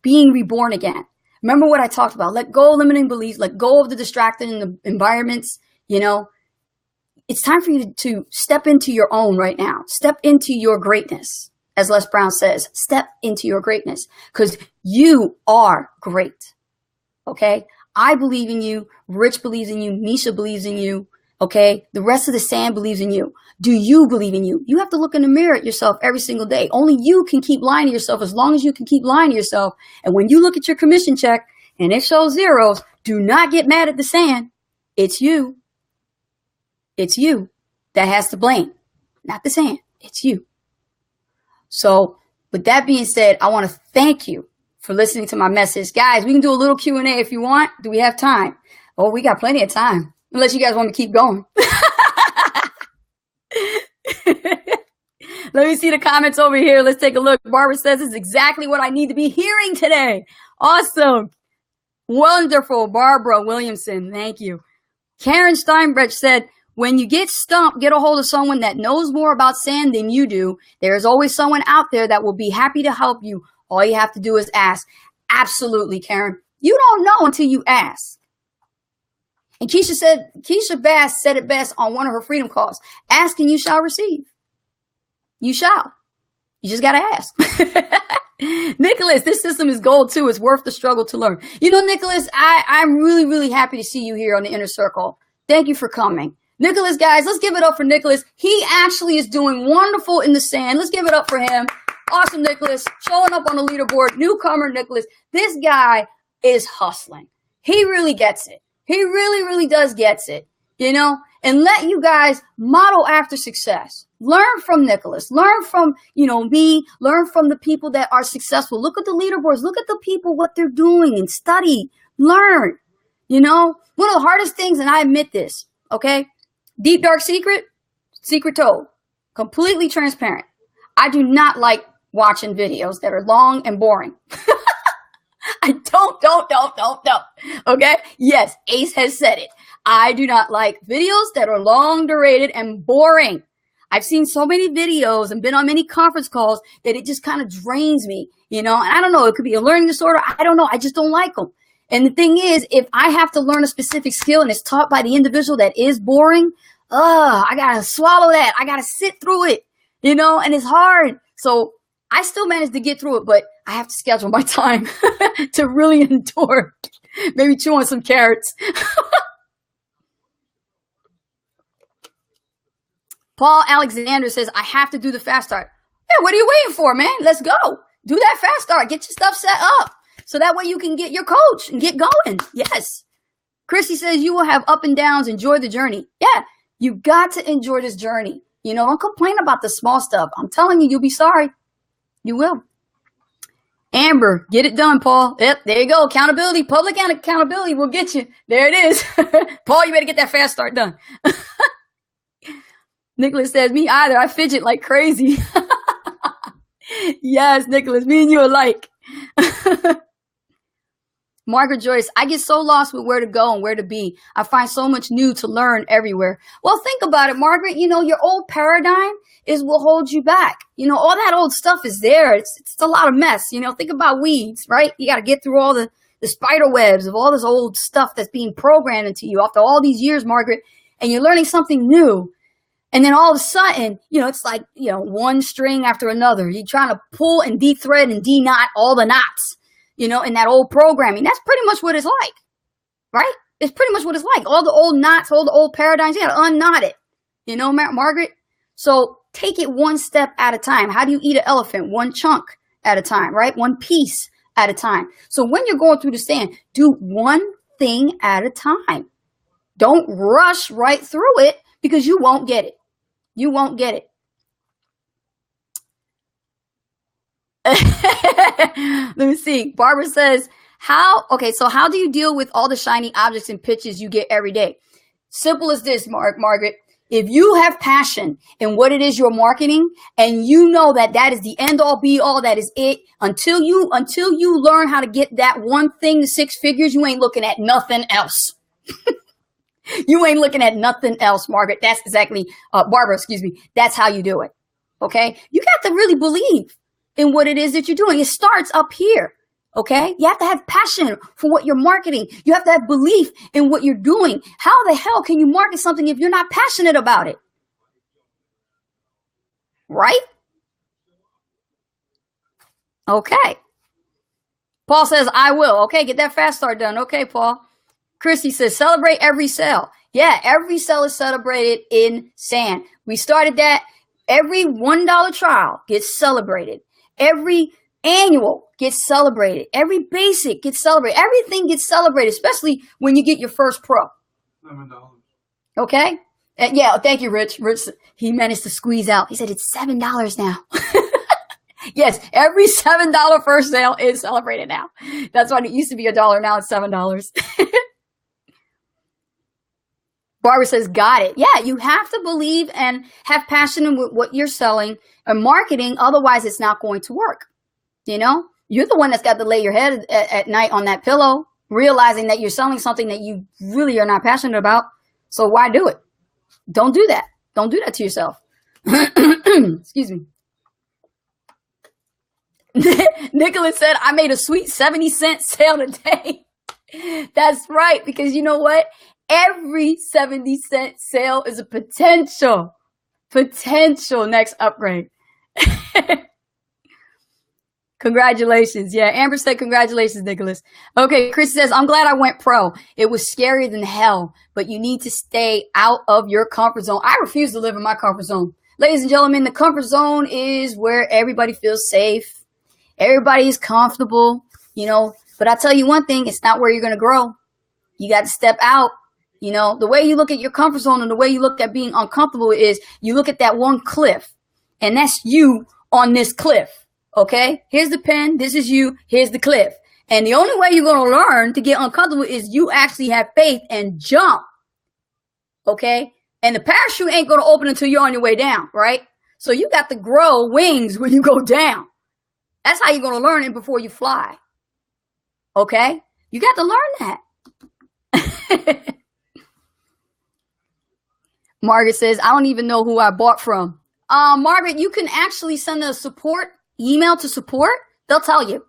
being reborn again. Remember what I talked about. Let go of limiting beliefs. Let go of the distracting environments. It's time for you to step into your own right now. Step into your greatness. As Les Brown says, step into your greatness, because you are great. Okay? I believe in you. Rich believes in you. Misha believes in you. Okay. The rest of the sand believes in you. Do you believe in you? You have to look in the mirror at yourself every single day. Only you can keep lying to yourself as long as you can keep lying to yourself. And when you look at your commission check and it shows zeros, do not get mad at the sand. It's you. It's you that has to blame, not the sand. It's you. So with that being said, I want to thank you for listening to my message. Guys, we can do a little Q&A if you want. Do we have time? Oh, we got plenty of time. Unless you guys want me to keep going. Let me see the comments over here. Let's take a look. Barbara says it's exactly what I need to be hearing today. Awesome. Wonderful. Barbara Williamson. Thank you. Karen Steinbrecht said, when you get stumped, get a hold of someone that knows more about sand than you do. There is always someone out there that will be happy to help you. All you have to do is ask. Absolutely, Karen. You don't know until you ask. And Keisha Bass said it best on one of her freedom calls. Ask and you shall receive. You shall. You just got to ask. Nicholas, this system is gold too. It's worth the struggle to learn. Nicholas, I'm really, really happy to see you here on the inner circle. Thank you for coming. Nicholas, guys, let's give it up for Nicholas. He actually is doing wonderful in the sand. Let's give it up for him. Awesome, Nicholas. Showing up on the leaderboard. Newcomer, Nicholas. This guy is hustling. He really gets it. He really, really does gets it, you know, and let you guys model after success. Learn from Nicholas. Learn from, me. Learn from the people that are successful. Look at the leaderboards. Look at the people, what they're doing, and study. Learn. One of the hardest things, and I admit this, okay? Deep, dark secret told. Completely transparent. I do not like watching videos that are long and boring. I don't. Okay? Yes, Ace has said it. I do not like videos that are long durated and boring. I've seen so many videos and been on many conference calls that it just kind of drains me, and I don't know, it could be a learning disorder. I don't know. I just don't like them. And the thing is, if I have to learn a specific skill and it's taught by the individual that is boring, I got to swallow that. I got to sit through it, and it's hard. So I still manage to get through it, but I have to schedule my time to really endure. Maybe chew on some carrots. Paul Alexander says, I have to do the fast start. Yeah, what are you waiting for, man? Let's go. Do that fast start. Get your stuff set up. So that way you can get your coach and get going. Yes. Chrissy says, you will have up and downs. Enjoy the journey. Yeah, you got to enjoy this journey. Don't complain about the small stuff. I'm telling you, you'll be sorry. You will. Amber, get it done, Paul. Yep, there you go. Accountability, public accountability will get you. There it is. Paul, you better get that fast start done. Nicholas says, me either. I fidget like crazy. Yes, Nicholas, me and you alike. Margaret Joyce, I get so lost with where to go and where to be. I find so much new to learn everywhere. Well, think about it, Margaret. Your old paradigm is what holds you back. All that old stuff is there. It's a lot of mess. Think about weeds, right? You got to get through all the spider webs of all this old stuff that's being programmed into you after all these years, Margaret, and you're learning something new. And then all of a sudden, it's like, one string after another. You're trying to pull and de-thread and de-knot all the knots, in that old programming. That's pretty much what it's like, right? It's pretty much what it's like. All the old knots, all the old paradigms, you got to unknot it, Margaret? So take it one step at a time. How do you eat an elephant? One chunk at a time, right? One piece at a time. So when you're going through the sand, do one thing at a time. Don't rush right through it because you won't get it. You won't get it. Let me see. Barbara says, how do you deal with all the shiny objects and pitches you get every day? Simple as this, Margaret. If you have passion in what it is you're marketing and you know that is the end all be all, that is it, until you learn how to get that one thing to six figures, you ain't looking at nothing else. You ain't looking at nothing else, Margaret. That's exactly, Barbara, excuse me. That's how you do it. Okay. You got to really believe in what it is that you're doing. It starts up here. Okay. You have to have passion for what you're marketing. You have to have belief in what you're doing. How the hell can you market something if you're not passionate about it? Right? Okay. Paul says, I will. Okay. Get that fast start done. Okay, Paul. Christy says, celebrate every sale. Yeah, every sale is celebrated in sand. We started that. Every $1 trial gets celebrated. Every annual gets celebrated. Every basic gets celebrated. Everything gets celebrated, especially when you get your first pro. $7. Okay? Yeah, thank you, Rich. Rich, he managed to squeeze out. He said it's $7 now. Yes, every $7 first sale is celebrated now. That's why it used to be $1. Now it's $7. Barbara says, got it. Yeah, you have to believe and have passion in what you're selling and marketing. Otherwise, it's not going to work. You're the one that's got to lay your head at night on that pillow, realizing that you're selling something that you really are not passionate about. So why do it? Don't do that. Don't do that to yourself. Excuse me. Nicholas said, I made a sweet 70-cent sale today. That's right. Because you know what? Every 70-cent sale is a potential next upgrade. Congratulations. Yeah, Amber said congratulations, Nicholas. Okay, Chris says, I'm glad I went pro. It was scarier than hell, but you need to stay out of your comfort zone. I refuse to live in my comfort zone. Ladies and gentlemen, the comfort zone is where everybody feels safe. Everybody is comfortable, but I tell you one thing, it's not where you're going to grow. You got to step out. The way you look at your comfort zone and the way you look at being uncomfortable is you look at that one cliff, and that's you on this cliff. Okay, here's the pen. This is you. Here's the cliff. And the only way you're going to learn to get uncomfortable is you actually have faith and jump. Okay, and the parachute ain't going to open until you're on your way down, right? So you got to grow wings when you go down. That's how you're going to learn it before you fly. Okay, you got to learn that. Margaret says, I don't even know who I bought from. Margaret, you can actually send a support email to support. They'll tell you.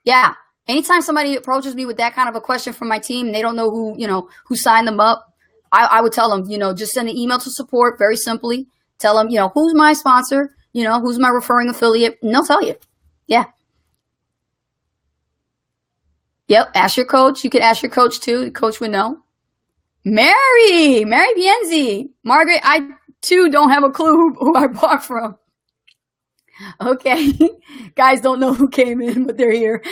Yeah. Anytime somebody approaches me with that kind of a question from my team and they don't know who signed them up, I would tell them, just send an email to support very simply. Tell them, who's my sponsor, who's my referring affiliate, and they'll tell you. Yeah. Yep. Ask your coach. You could ask your coach too. The coach would know. Mary Pienzi. Margaret, I too don't have a clue who I bought from. Okay. Guys don't know who came in, but they're here.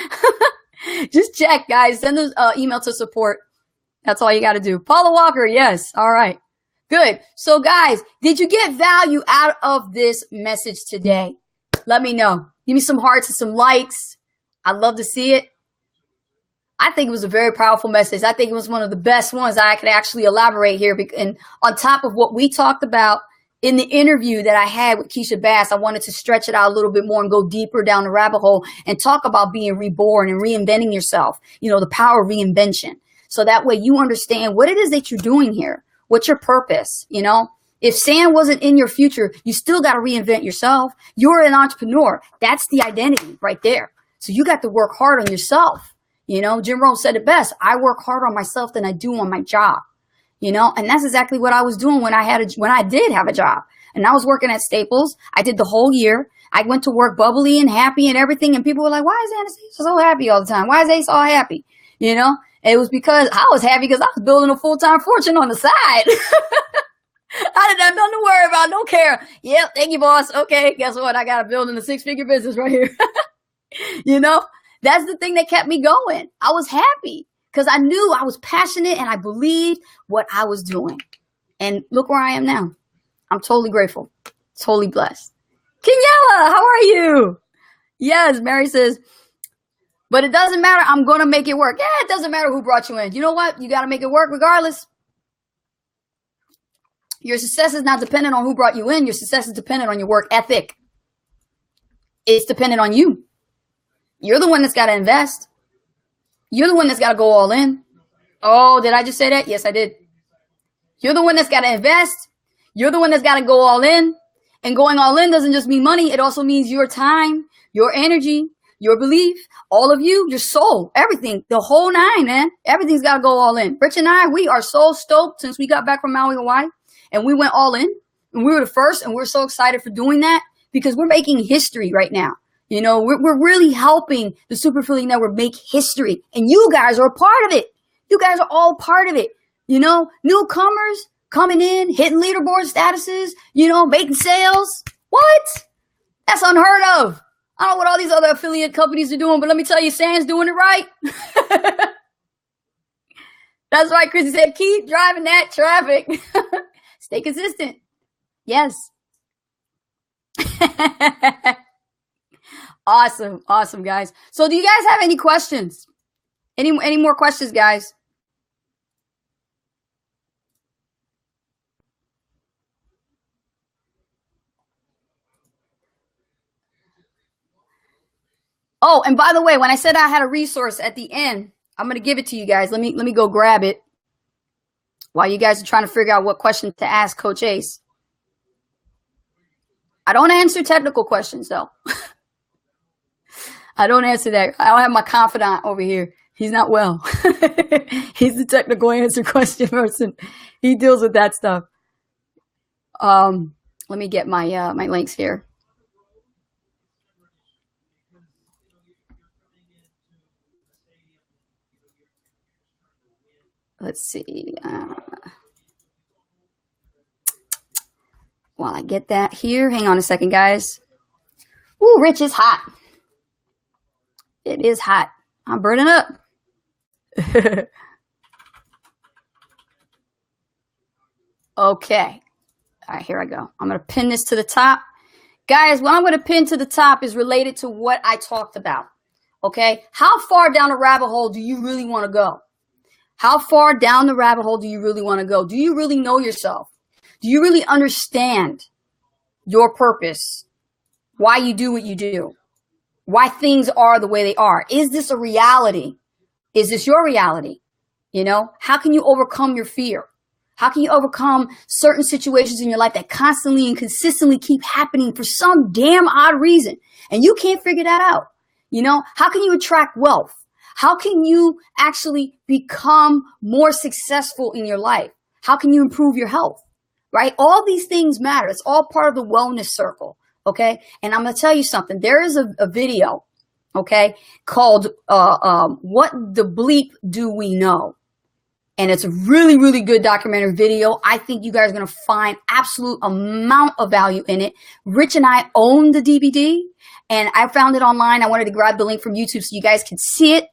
Just check, guys. Send an email to support. That's all you got to do. Paula Walker, yes. All right. Good. So, guys, did you get value out of this message today? Let me know. Give me some hearts and some likes. I'd love to see it. I think it was a very powerful message. I think it was one of the best ones I could actually elaborate here. And on top of what we talked about in the interview that I had with Keisha Bass, I wanted to stretch it out a little bit more and go deeper down the rabbit hole and talk about being reborn and reinventing yourself, the power of reinvention. So that way you understand what it is that you're doing here. What's your purpose? If sand wasn't in your future, you still got to reinvent yourself. You're an entrepreneur. That's the identity right there. So you got to work hard on yourself. Jim Rohn said it best. I work harder on myself than I do on my job. And that's exactly what I was doing when I did have a job. And I was working at Staples. I did the whole year. I went to work bubbly and happy and everything. And people were like, why is Anastasia so happy all the time? Why is Ace all happy? And it was because I was happy because I was building a full-time fortune on the side. I didn't have nothing to worry about. Don't care. Yep. Thank you, boss. Okay. Guess what? I got to build in a 6-figure business right here. That's the thing that kept me going. I was happy because I knew I was passionate and I believed what I was doing. And look where I am now. I'm totally grateful. Totally blessed. Kenyella, how are you? Yes, Mary says, but it doesn't matter. I'm going to make it work. Yeah, it doesn't matter who brought you in. You know what? You got to make it work regardless. Your success is not dependent on who brought you in. Your success is dependent on your work ethic. It's dependent on you. You're the one that's got to invest. You're the one that's got to go all in. Oh, did I just say that? Yes, I did. You're the one that's got to invest. You're the one that's got to go all in. And going all in doesn't just mean money. It also means your time, your energy, your belief, all of you, your soul, everything, the whole nine, man. Everything's got to go all in. Rich and I, we are so stoked since we got back from Maui, Hawaii, and we went all in. And we were the first, and we're so excited for doing that because we're making history right now. We're really helping the Super Affiliate Network make history. And you guys are a part of it. You guys are all part of it. Newcomers coming in, hitting leaderboard statuses, making sales. What? That's unheard of. I don't know what all these other affiliate companies are doing, but let me tell you, Sam's doing it right. That's right, Chrissy said, keep driving that traffic. Stay consistent. Yes. Awesome, guys. So do you guys have any questions? Any more questions, guys? Oh, and by the way, when I said I had a resource at the end, I'm going to give it to you guys. Let me go grab it while you guys are trying to figure out what question to ask Coach Ace. I don't answer technical questions, though. I don't answer that. I don't have my confidant over here. He's not well. He's the technical answer question person. He deals with that stuff. Let me get my my links here. Let's see. While I get that here, hang on a second, guys. Ooh, Rich is hot. It is hot. I'm burning up. Okay. All right, here I go. I'm going to pin this to the top. Guys, what I'm going to pin to the top is related to what I talked about. Okay? How far down the rabbit hole do you really want to go? How far down the rabbit hole do you really want to go? Do you really know yourself? Do you really understand your purpose? Why you do what you do? Why things are the way they are? Is this a reality? Is this your reality? You know, how can you overcome your fear? How can you overcome certain situations in your life that constantly and consistently keep happening for some damn odd reason? And you can't figure that out. You know, how can you attract wealth? How can you actually become more successful in your life? How can you improve your health? Right? All these things matter. It's all part of the wellness circle. Okay. And I'm going to tell you something. There is a video, okay, called What the Bleep Do We Know? And it's a really, really good documentary video. I think you guys are going to find absolute amount of value in it. Rich and I own the DVD, and I found it online. I wanted to grab the link from YouTube so you guys can see it.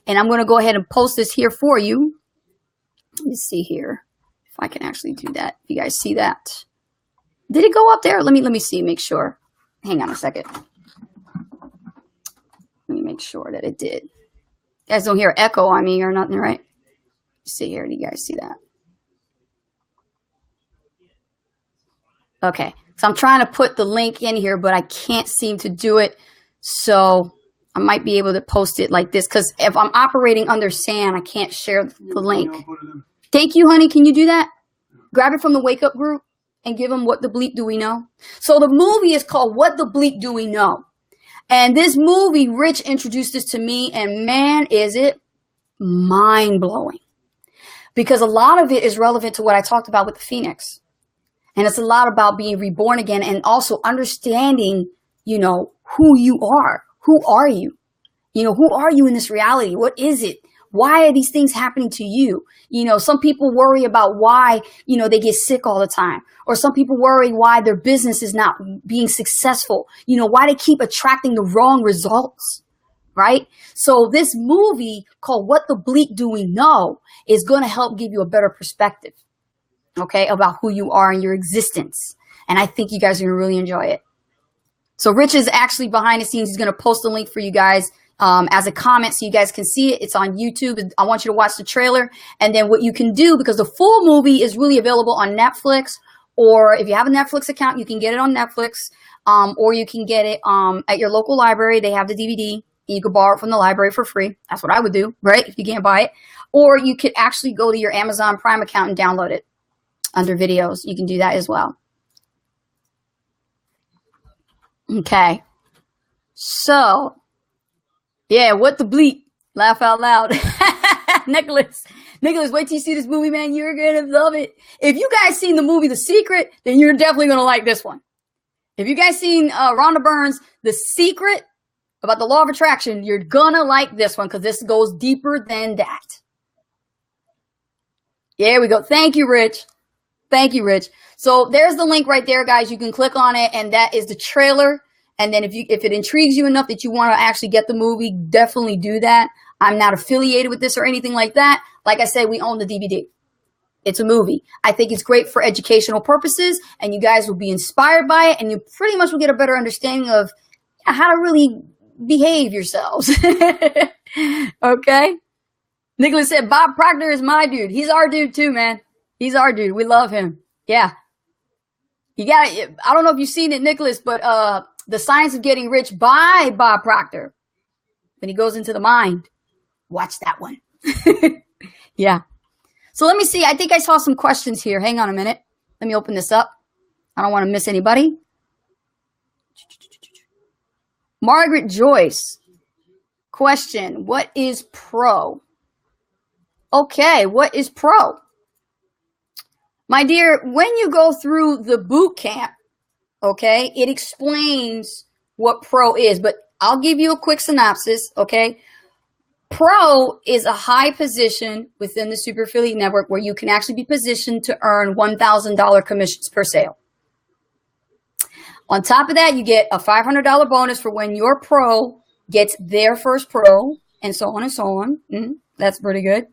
And I'm going to go ahead and post this here for you. Let me see here if I can actually do that. You guys see that? Did it go up there? Let me see, make sure. Hang on a second. Let me make sure that it did. You guys don't hear echo on me or nothing, right? See here, do you guys see that? Okay, so I'm trying to put the link in here, but I can't seem to do it. So I might be able to post it like this, because if I'm operating under sand, I can't share the link. Thank you, honey. Can you do that? Grab it from the Wake Up group and give them What the Bleep Do We Know? So the movie is called What the Bleep Do We Know? And this movie, Rich introduced this to me, and man, is it mind-blowing. Because a lot of it is relevant to what I talked about with the Phoenix. And it's a lot about being reborn again and also understanding, you know, who you are. Who are you? You know, who are you in this reality? What is it? Why are these things happening to you? You know, some people worry about why, you know, they get sick all the time. Or some people worry why their business is not being successful. You know, why they keep attracting the wrong results. Right? So this movie called What the Bleep Do We Know is going to help give you a better perspective, okay, about who you are and your existence. And I think you guys are going to really enjoy it. So Rich is actually behind the scenes. He's going to post a link for you guys as a comment so you guys can see it. It's on YouTube. I want you to watch the trailer. And then what you can do, because the full movie is really available on Netflix, or if you have a Netflix account, you can get it on Netflix, or you can get it at your local library. They have the DVD. You could borrow it from the library for free. That's what I would do, right? If you can't buy it. Or you could actually go to your Amazon Prime account and download it under videos. You can do that as well. Okay. So, yeah, what the bleep? Laugh out loud. Nicholas, wait till you see this movie, man. You're going to love it. If you guys seen the movie The Secret, then you're definitely going to like this one. If you guys seen Rhonda Byrne's The Secret, about the law of attraction, you're gonna like this one because this goes deeper than that. There we go. Thank you, Rich. Thank you, Rich. So there's the link right there, guys. You can click on it, and that is the trailer. And then if it intrigues you enough that you want to actually get the movie, definitely do that. I'm not affiliated with this or anything like that. Like I said, we own the DVD. It's a movie. I think it's great for educational purposes, and you guys will be inspired by it, and you pretty much will get a better understanding of how to really behave yourselves. Okay? Nicholas said, Bob Proctor is my dude. He's our dude too, man. He's our dude. We love him. Yeah. You got it. I don't know if you've seen it, Nicholas, but The Science of Getting Rich by Bob Proctor. When he goes into the mind. Watch that one. Yeah. So let me see. I think I saw some questions here. Hang on a minute. Let me open this up. I don't want to miss anybody. Margaret Joyce. Question. What is pro? Okay. What is pro? My dear, when you go through the boot camp, okay, it explains what pro is. But I'll give you a quick synopsis, okay? Pro is a high position within the super affiliate network where you can actually be positioned to earn $1,000 commissions per sale. On top of that, you get a $500 bonus for when your pro gets their first pro, and so on and so on. That's pretty good.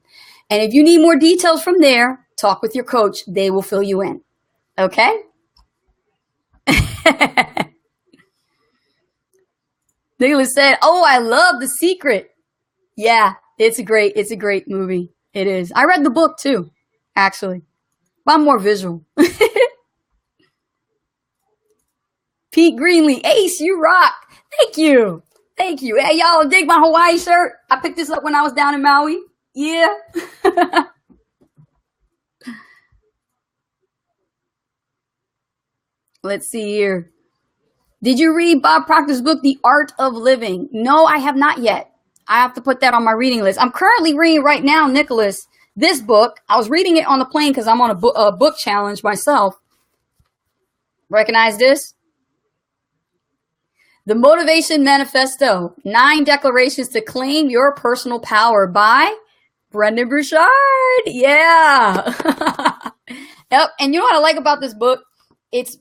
And if you need more details from there, talk with your coach. They will fill you in. Okay? Nicholas said, "Oh, I love The Secret." Yeah, it's a great movie. It is. I read the book too, actually. But I'm more visual. Pete Greenlee, Ace, you rock. Thank you. Thank you. Hey, y'all, dig my Hawaii shirt? I picked this up when I was down in Maui. Yeah. Let's see here. Did you read Bob Proctor's book, The Art of Living? No, I have not yet. I have to put that on my reading list. I'm currently reading right now, Nicholas, this book. I was reading it on the plane because I'm on a book challenge myself. Recognize this? The Motivation Manifesto, 9 Declarations to Claim Your Personal Power by Brendan Burchard. Yeah. Yep. And you know what I like about this book? It's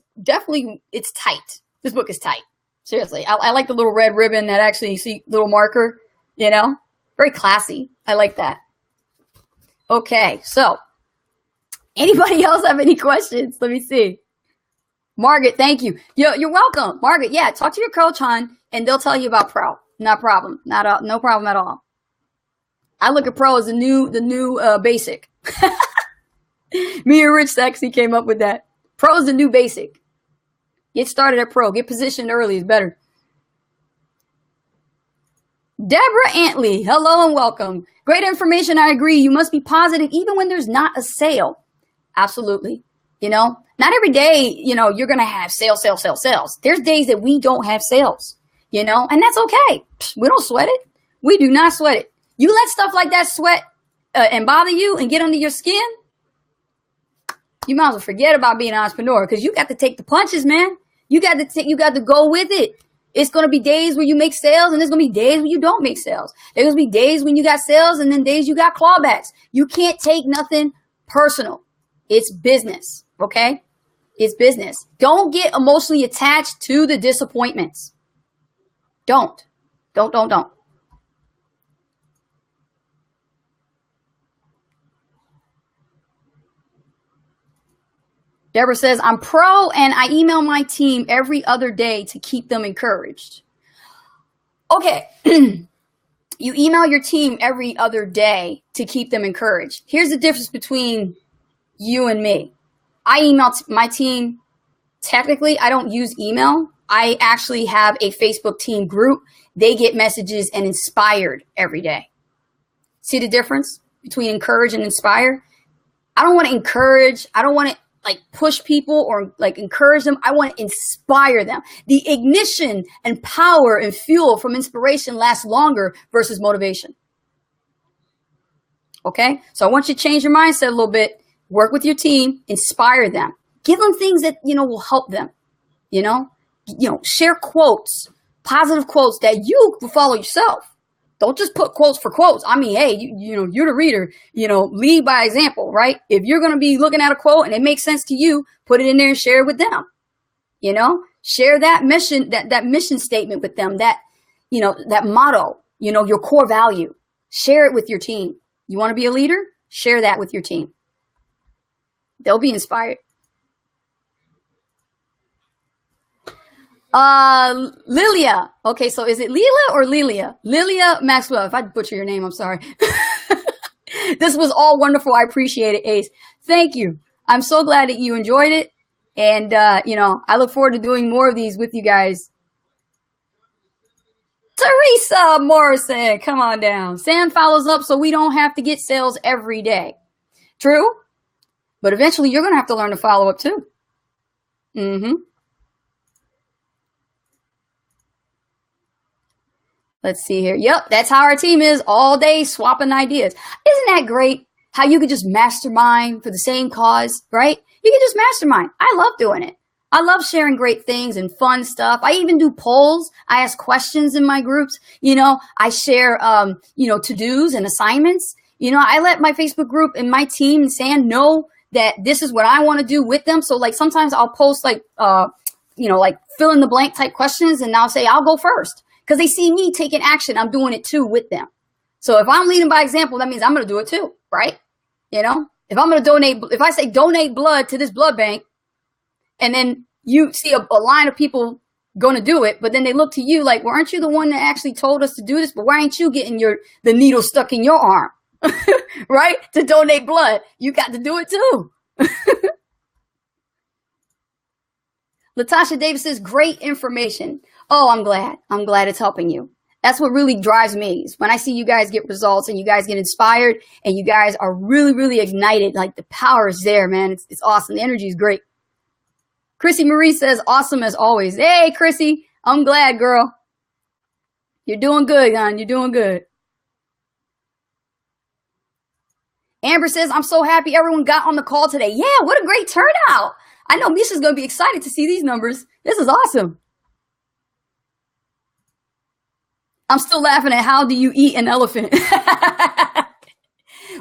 tight. This book is tight. Seriously. I like the little red ribbon that actually, you see, little marker, you know, very classy. I like that. Okay. So anybody else have any questions? Let me see. Margaret, thank you. You're welcome. Margaret, yeah, talk to your coach, hon, and they'll tell you about pro. No problem. No problem at all. I look at pro as the new basic. Me and Rich Sexy came up with that. Pro is the new basic. Get started at pro. Get positioned early is better. Deborah Antley, hello and welcome. Great information. I agree. You must be positive even when there's not a sale. Absolutely. You know, not every day, you know, you're going to have sales. There's days that we don't have sales, you know, and that's okay. We don't sweat it. We do not sweat it. You let stuff like that sweat and bother you and get under your skin, you might as well forget about being an entrepreneur because you got to take the punches, man. You got to go with it. It's going to be days where you make sales and there's going to be days when you don't make sales. There's going to be days when you got sales and then days you got clawbacks. You can't take nothing personal. It's business. Okay? It's business. Don't get emotionally attached to the disappointments. Don't. Deborah says, I'm pro and I email my team every other day to keep them encouraged. Okay. You email your team every other day to keep them encouraged. Here's the difference between you and me. I email my team. Technically, I don't use email. I actually have a Facebook team group. They get messages and inspired every day. See the difference between encourage and inspire? I don't want to encourage. I don't want to like push people or like encourage them. I want to inspire them. The ignition and power and fuel from inspiration lasts longer versus motivation. Okay? So I want you to change your mindset a little bit. Work with your team, inspire them. Give them things that, you know, will help them. You know, share quotes, positive quotes that you will follow yourself. Don't just put quotes for quotes. I mean, hey, you're the reader, lead by example, right? If you're going to be looking at a quote and it makes sense to you, put it in there and share it with them. Share that mission, that mission statement with them, that motto, your core value. Share it with your team. You want to be a leader? Share that with your team. They'll be inspired. Lilia. Okay, so is it Leela or Lilia? Lilia Maxwell. If I butcher your name, I'm sorry. This was all wonderful. I appreciate it, Ace. Thank you. I'm so glad that you enjoyed it. And, I look forward to doing more of these with you guys. Teresa Morrison, come on down. Sam follows up so we don't have to get sales every day. True. But eventually you're going to have to learn to follow up too. Let's see here. Yep, that's how our team is all day swapping ideas. Isn't that great? How you could just mastermind for the same cause, right? You can just mastermind. I love doing it. I love sharing great things and fun stuff. I even do polls. I ask questions in my groups. I share, to-dos and assignments. I let my Facebook group and my team and Sam know that this is what I want to do with them. So like sometimes I'll post like fill in the blank type questions, and I'll say I'll go first because they see me taking action. I'm doing it too with them. So if I'm leading by example, that means I'm going to do it too, right? If I'm going to donate, if I say donate blood to this blood bank, and then you see a line of people going to do it, but then they look to you like, well, aren't you the one that actually told us to do this? But why ain't you getting the needle stuck in your arm, right? To donate blood. You got to do it too. Latasha Davis says, great information. Oh, I'm glad. I'm glad it's helping you. That's what really drives me is when I see you guys get results and you guys get inspired and you guys are really, really ignited. Like the power is there, man. It's awesome. The energy is great. Chrissy Marie says, awesome as always. Hey, Chrissy, I'm glad, girl. You're doing good, hon. You're doing good. Amber says, I'm so happy everyone got on the call today. Yeah, what a great turnout. I know Misha's going to be excited to see these numbers. This is awesome. I'm still laughing at how do you eat an elephant?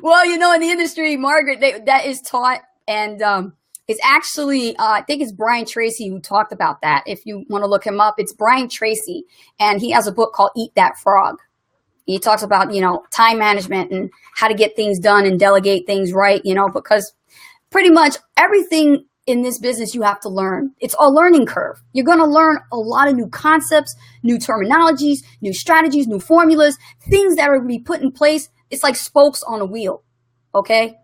Well, in the industry, Margaret, that is taught. And it's actually, I think it's Brian Tracy who talked about that. If you want to look him up, it's Brian Tracy. And he has a book called Eat That Frog. He talks about, time management and how to get things done and delegate things right, because pretty much everything in this business you have to learn. It's a learning curve. You're going to learn a lot of new concepts, new terminologies, new strategies, new formulas, things that are going to be put in place. It's like spokes on a wheel, okay?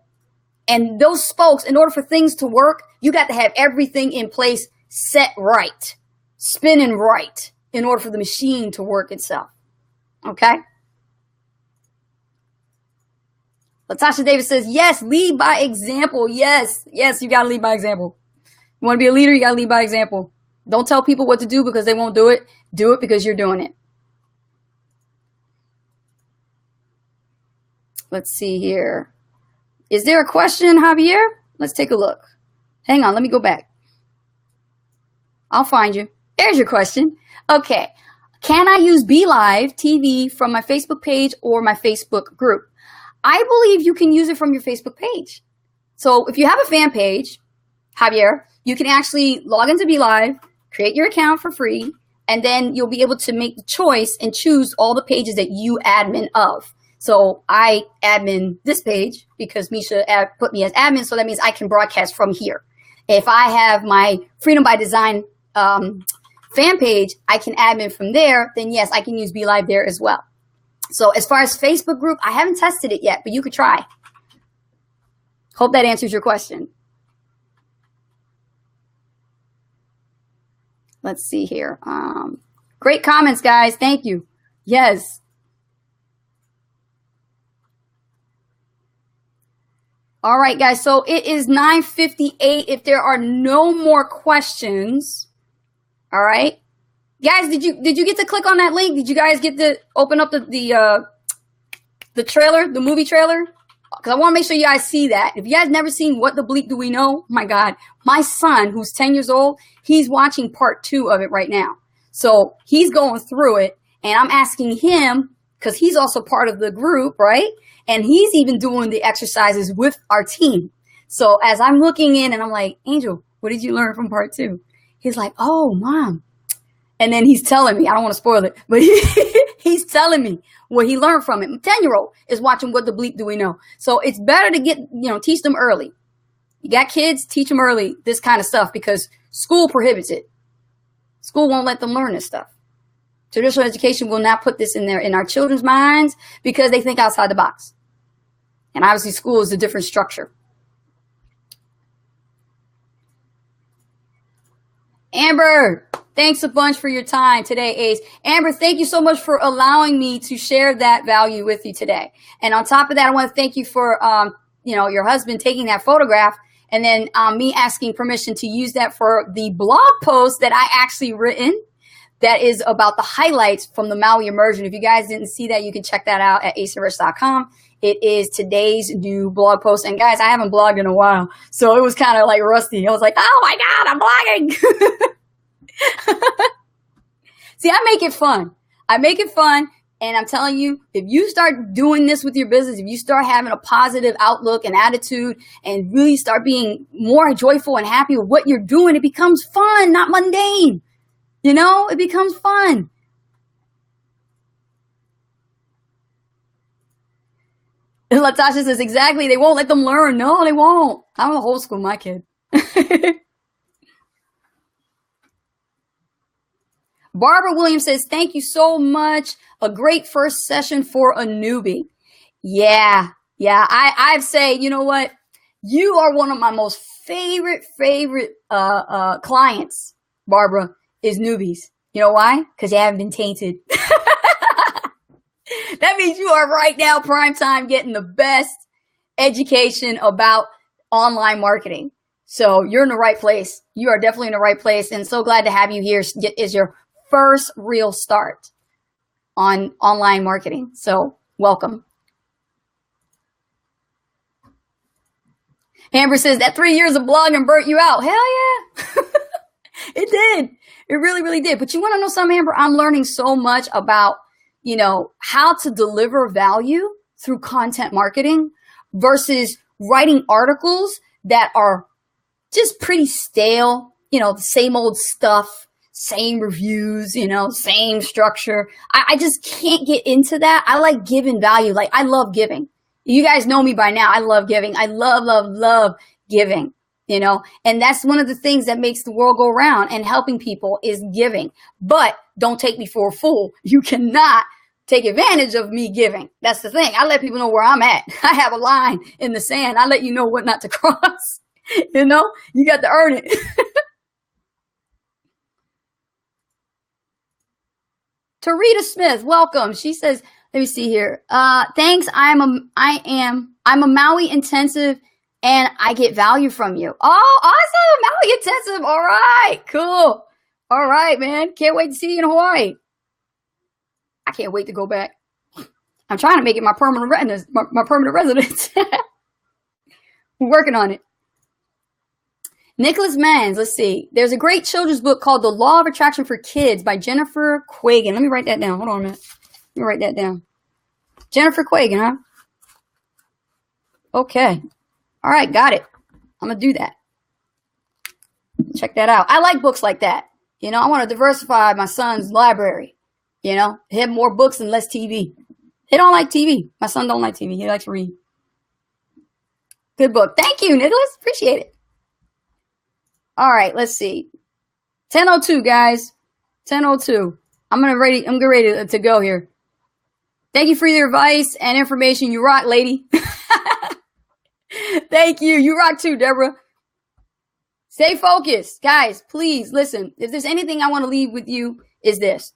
And those spokes, in order for things to work, you got to have everything in place, set right, spinning right, in order for the machine to work itself, okay? Latasha Davis says, yes, lead by example. Yes, you got to lead by example. You want to be a leader, you got to lead by example. Don't tell people what to do because they won't do it. Do it because you're doing it. Let's see here. Is there a question, Javier? Let's take a look. Hang on, let me go back. I'll find you. There's your question. Okay. Can I use BeLive TV from my Facebook page or my Facebook group? I believe you can use it from your Facebook page. So if you have a fan page, Javier, you can actually log into BeLive, create your account for free, and then you'll be able to make the choice and choose all the pages that you admin of. So I admin this page because Misha put me as admin, so that means I can broadcast from here. If I have my Freedom by Design fan page, I can admin from there, then yes, I can use BeLive there as well. So as far as Facebook group, I haven't tested it yet, but you could try. Hope that answers your question. Let's see here. Great comments, guys. Thank you. Yes. All right, guys. So it is 9:58. If there are no more questions, all right. Guys, did you get to click on that link? Did you guys get to open up the trailer, the movie trailer? Because I want to make sure you guys see that. If you guys never seen What the Bleep Do We Know? Oh my God, my son, who's 10 years old, he's watching part 2 of it right now. So he's going through it, and I'm asking him, because he's also part of the group, right? And he's even doing the exercises with our team. So as I'm looking in and I'm like, Angel, what did you learn from part 2? He's like, oh, Mom. And then he's telling me, I don't want to spoil it, but he's telling me what he learned from it. 10-year-old is watching What the Bleep Do We Know? So it's better to teach them early. You got kids, teach them early this kind of stuff because school prohibits it. School won't let them learn this stuff. Traditional education will not put this in our children's minds because they think outside the box. And obviously school is a different structure. Amber, thanks a bunch for your time today, Ace. Amber, thank you so much for allowing me to share that value with you today. And on top of that, I want to thank you for, your husband taking that photograph and then me asking permission to use that for the blog post that I actually written that is about the highlights from the Maui immersion. If you guys didn't see that, you can check that out at aceofrich.com. It is today's new blog post. And guys, I haven't blogged in a while, so it was kind of like rusty. I was like, oh my God, I'm blogging. See, I make it fun. I make it fun. And I'm telling you, if you start doing this with your business, if you start having a positive outlook and attitude and really start being more joyful and happy with what you're doing, it becomes fun, not mundane. You know, it becomes fun. And Latasha says, exactly, they won't let them learn. No, they won't. I'm a whole school, my kid. Barbara Williams says, thank you so much. A great first session for a newbie. Yeah. I'd say, you know what? You are one of my most favorite clients, Barbara, is newbies. You know why? Because you haven't been tainted. That means you are right now prime time getting the best education about online marketing. So you're in the right place. You are definitely in the right place. And so glad to have you here. Is your first real start on online marketing. So welcome. Amber says that 3 years of blogging burnt you out. Hell yeah. It did. It really, really did. But you want to know something, Amber? I'm learning so much about, you know, how to deliver value through content marketing versus writing articles that are just pretty stale, you know, the same old stuff, same reviews, you know, same structure. I just can't get into that. I like giving value. Like, I love giving. You guys know me by now. I love giving. I love giving, you know, and that's one of the things that makes the world go round, and helping people is giving. But don't take me for a fool. You cannot take advantage of me giving. That's the thing. I let people know where I'm at. I have a line in the sand. I let you know what not to cross. You know, you got to earn it. Tarita Smith, welcome. She says, let me see here. Thanks. I'm a Maui intensive and I get value from you. Oh, awesome. Maui intensive. All right, cool. All right, man. Can't wait to see you in Hawaii. I can't wait to go back. I'm trying to make it my permanent residence. My permanent residence. We're working on it. Nicholas Mans, let's see. There's a great children's book called The Law of Attraction for Kids by Jennifer Quagan. Let me write that down. Hold on a minute. Let me write that down. Jennifer Quagan, huh? Okay. All right, got it. I'm going to do that. Check that out. I like books like that. You know, I want to diversify my son's library. You know, have more books and less TV. They don't like TV. My son don't like TV. He likes to read. Good book. Thank you, Nicholas. Appreciate it. All right, let's see. 10:02, guys. 10:02. I'm getting ready to go here. Thank you for your advice and information. You rock, lady. Thank you. You rock too, Deborah. Stay focused. Guys, please listen. If there's anything I want to leave with you, is this.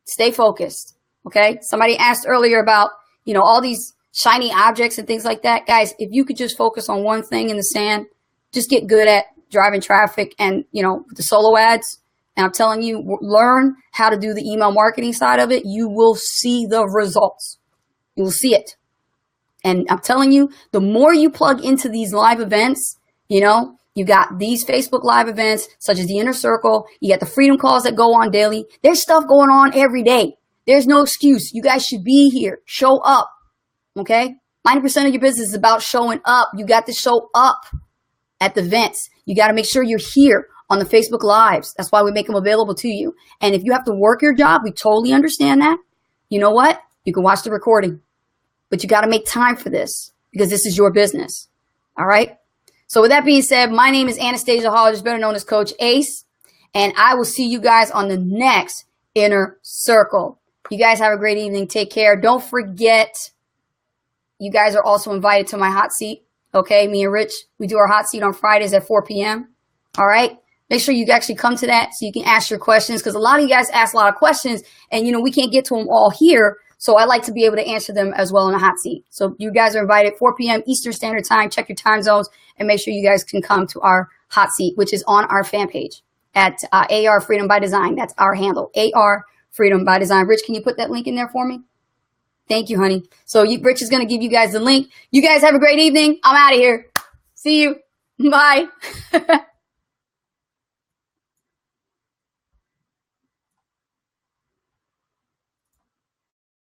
Stay focused. Okay? Somebody asked earlier about, you know, all these shiny objects and things like that. Guys, if you could just focus on one thing in the sand, just get good at driving traffic and, you know, the solo ads. And I'm telling you, learn how to do the email marketing side of it. You will see the results. You will see it. And I'm telling you, the more you plug into these live events, you know, you got these Facebook live events, such as the Inner Circle. You got the Freedom Calls that go on daily. There's stuff going on every day. There's no excuse. You guys should be here. Show up. Okay? 90% of your business is about showing up. You got to show up at the events. You got to make sure you're here on the Facebook Lives. That's why we make them available to you. And if you have to work your job, we totally understand that. You know what? You can watch the recording. But you got to make time for this because this is your business. All right? So with that being said, my name is Anastasia Hollis, better known as Coach Ace. And I will see you guys on the next Inner Circle. You guys have a great evening. Take care. Don't forget, you guys are also invited to my hot seat. Okay, me and Rich, we do our hot seat on Fridays at 4 p.m. All right? Make sure you actually come to that so you can ask your questions, because a lot of you guys ask a lot of questions and, you know, we can't get to them all here. So I like to be able to answer them as well in the hot seat. So you guys are invited 4 p.m. Eastern Standard Time. Check your time zones and make sure you guys can come to our hot seat, which is on our fan page at AR Freedom by Design. That's our handle, AR Freedom by Design. Rich, can you put that link in there for me? Thank you, honey. So Rich is going to give you guys the link. You guys have a great evening. I'm out of here. See you. Bye.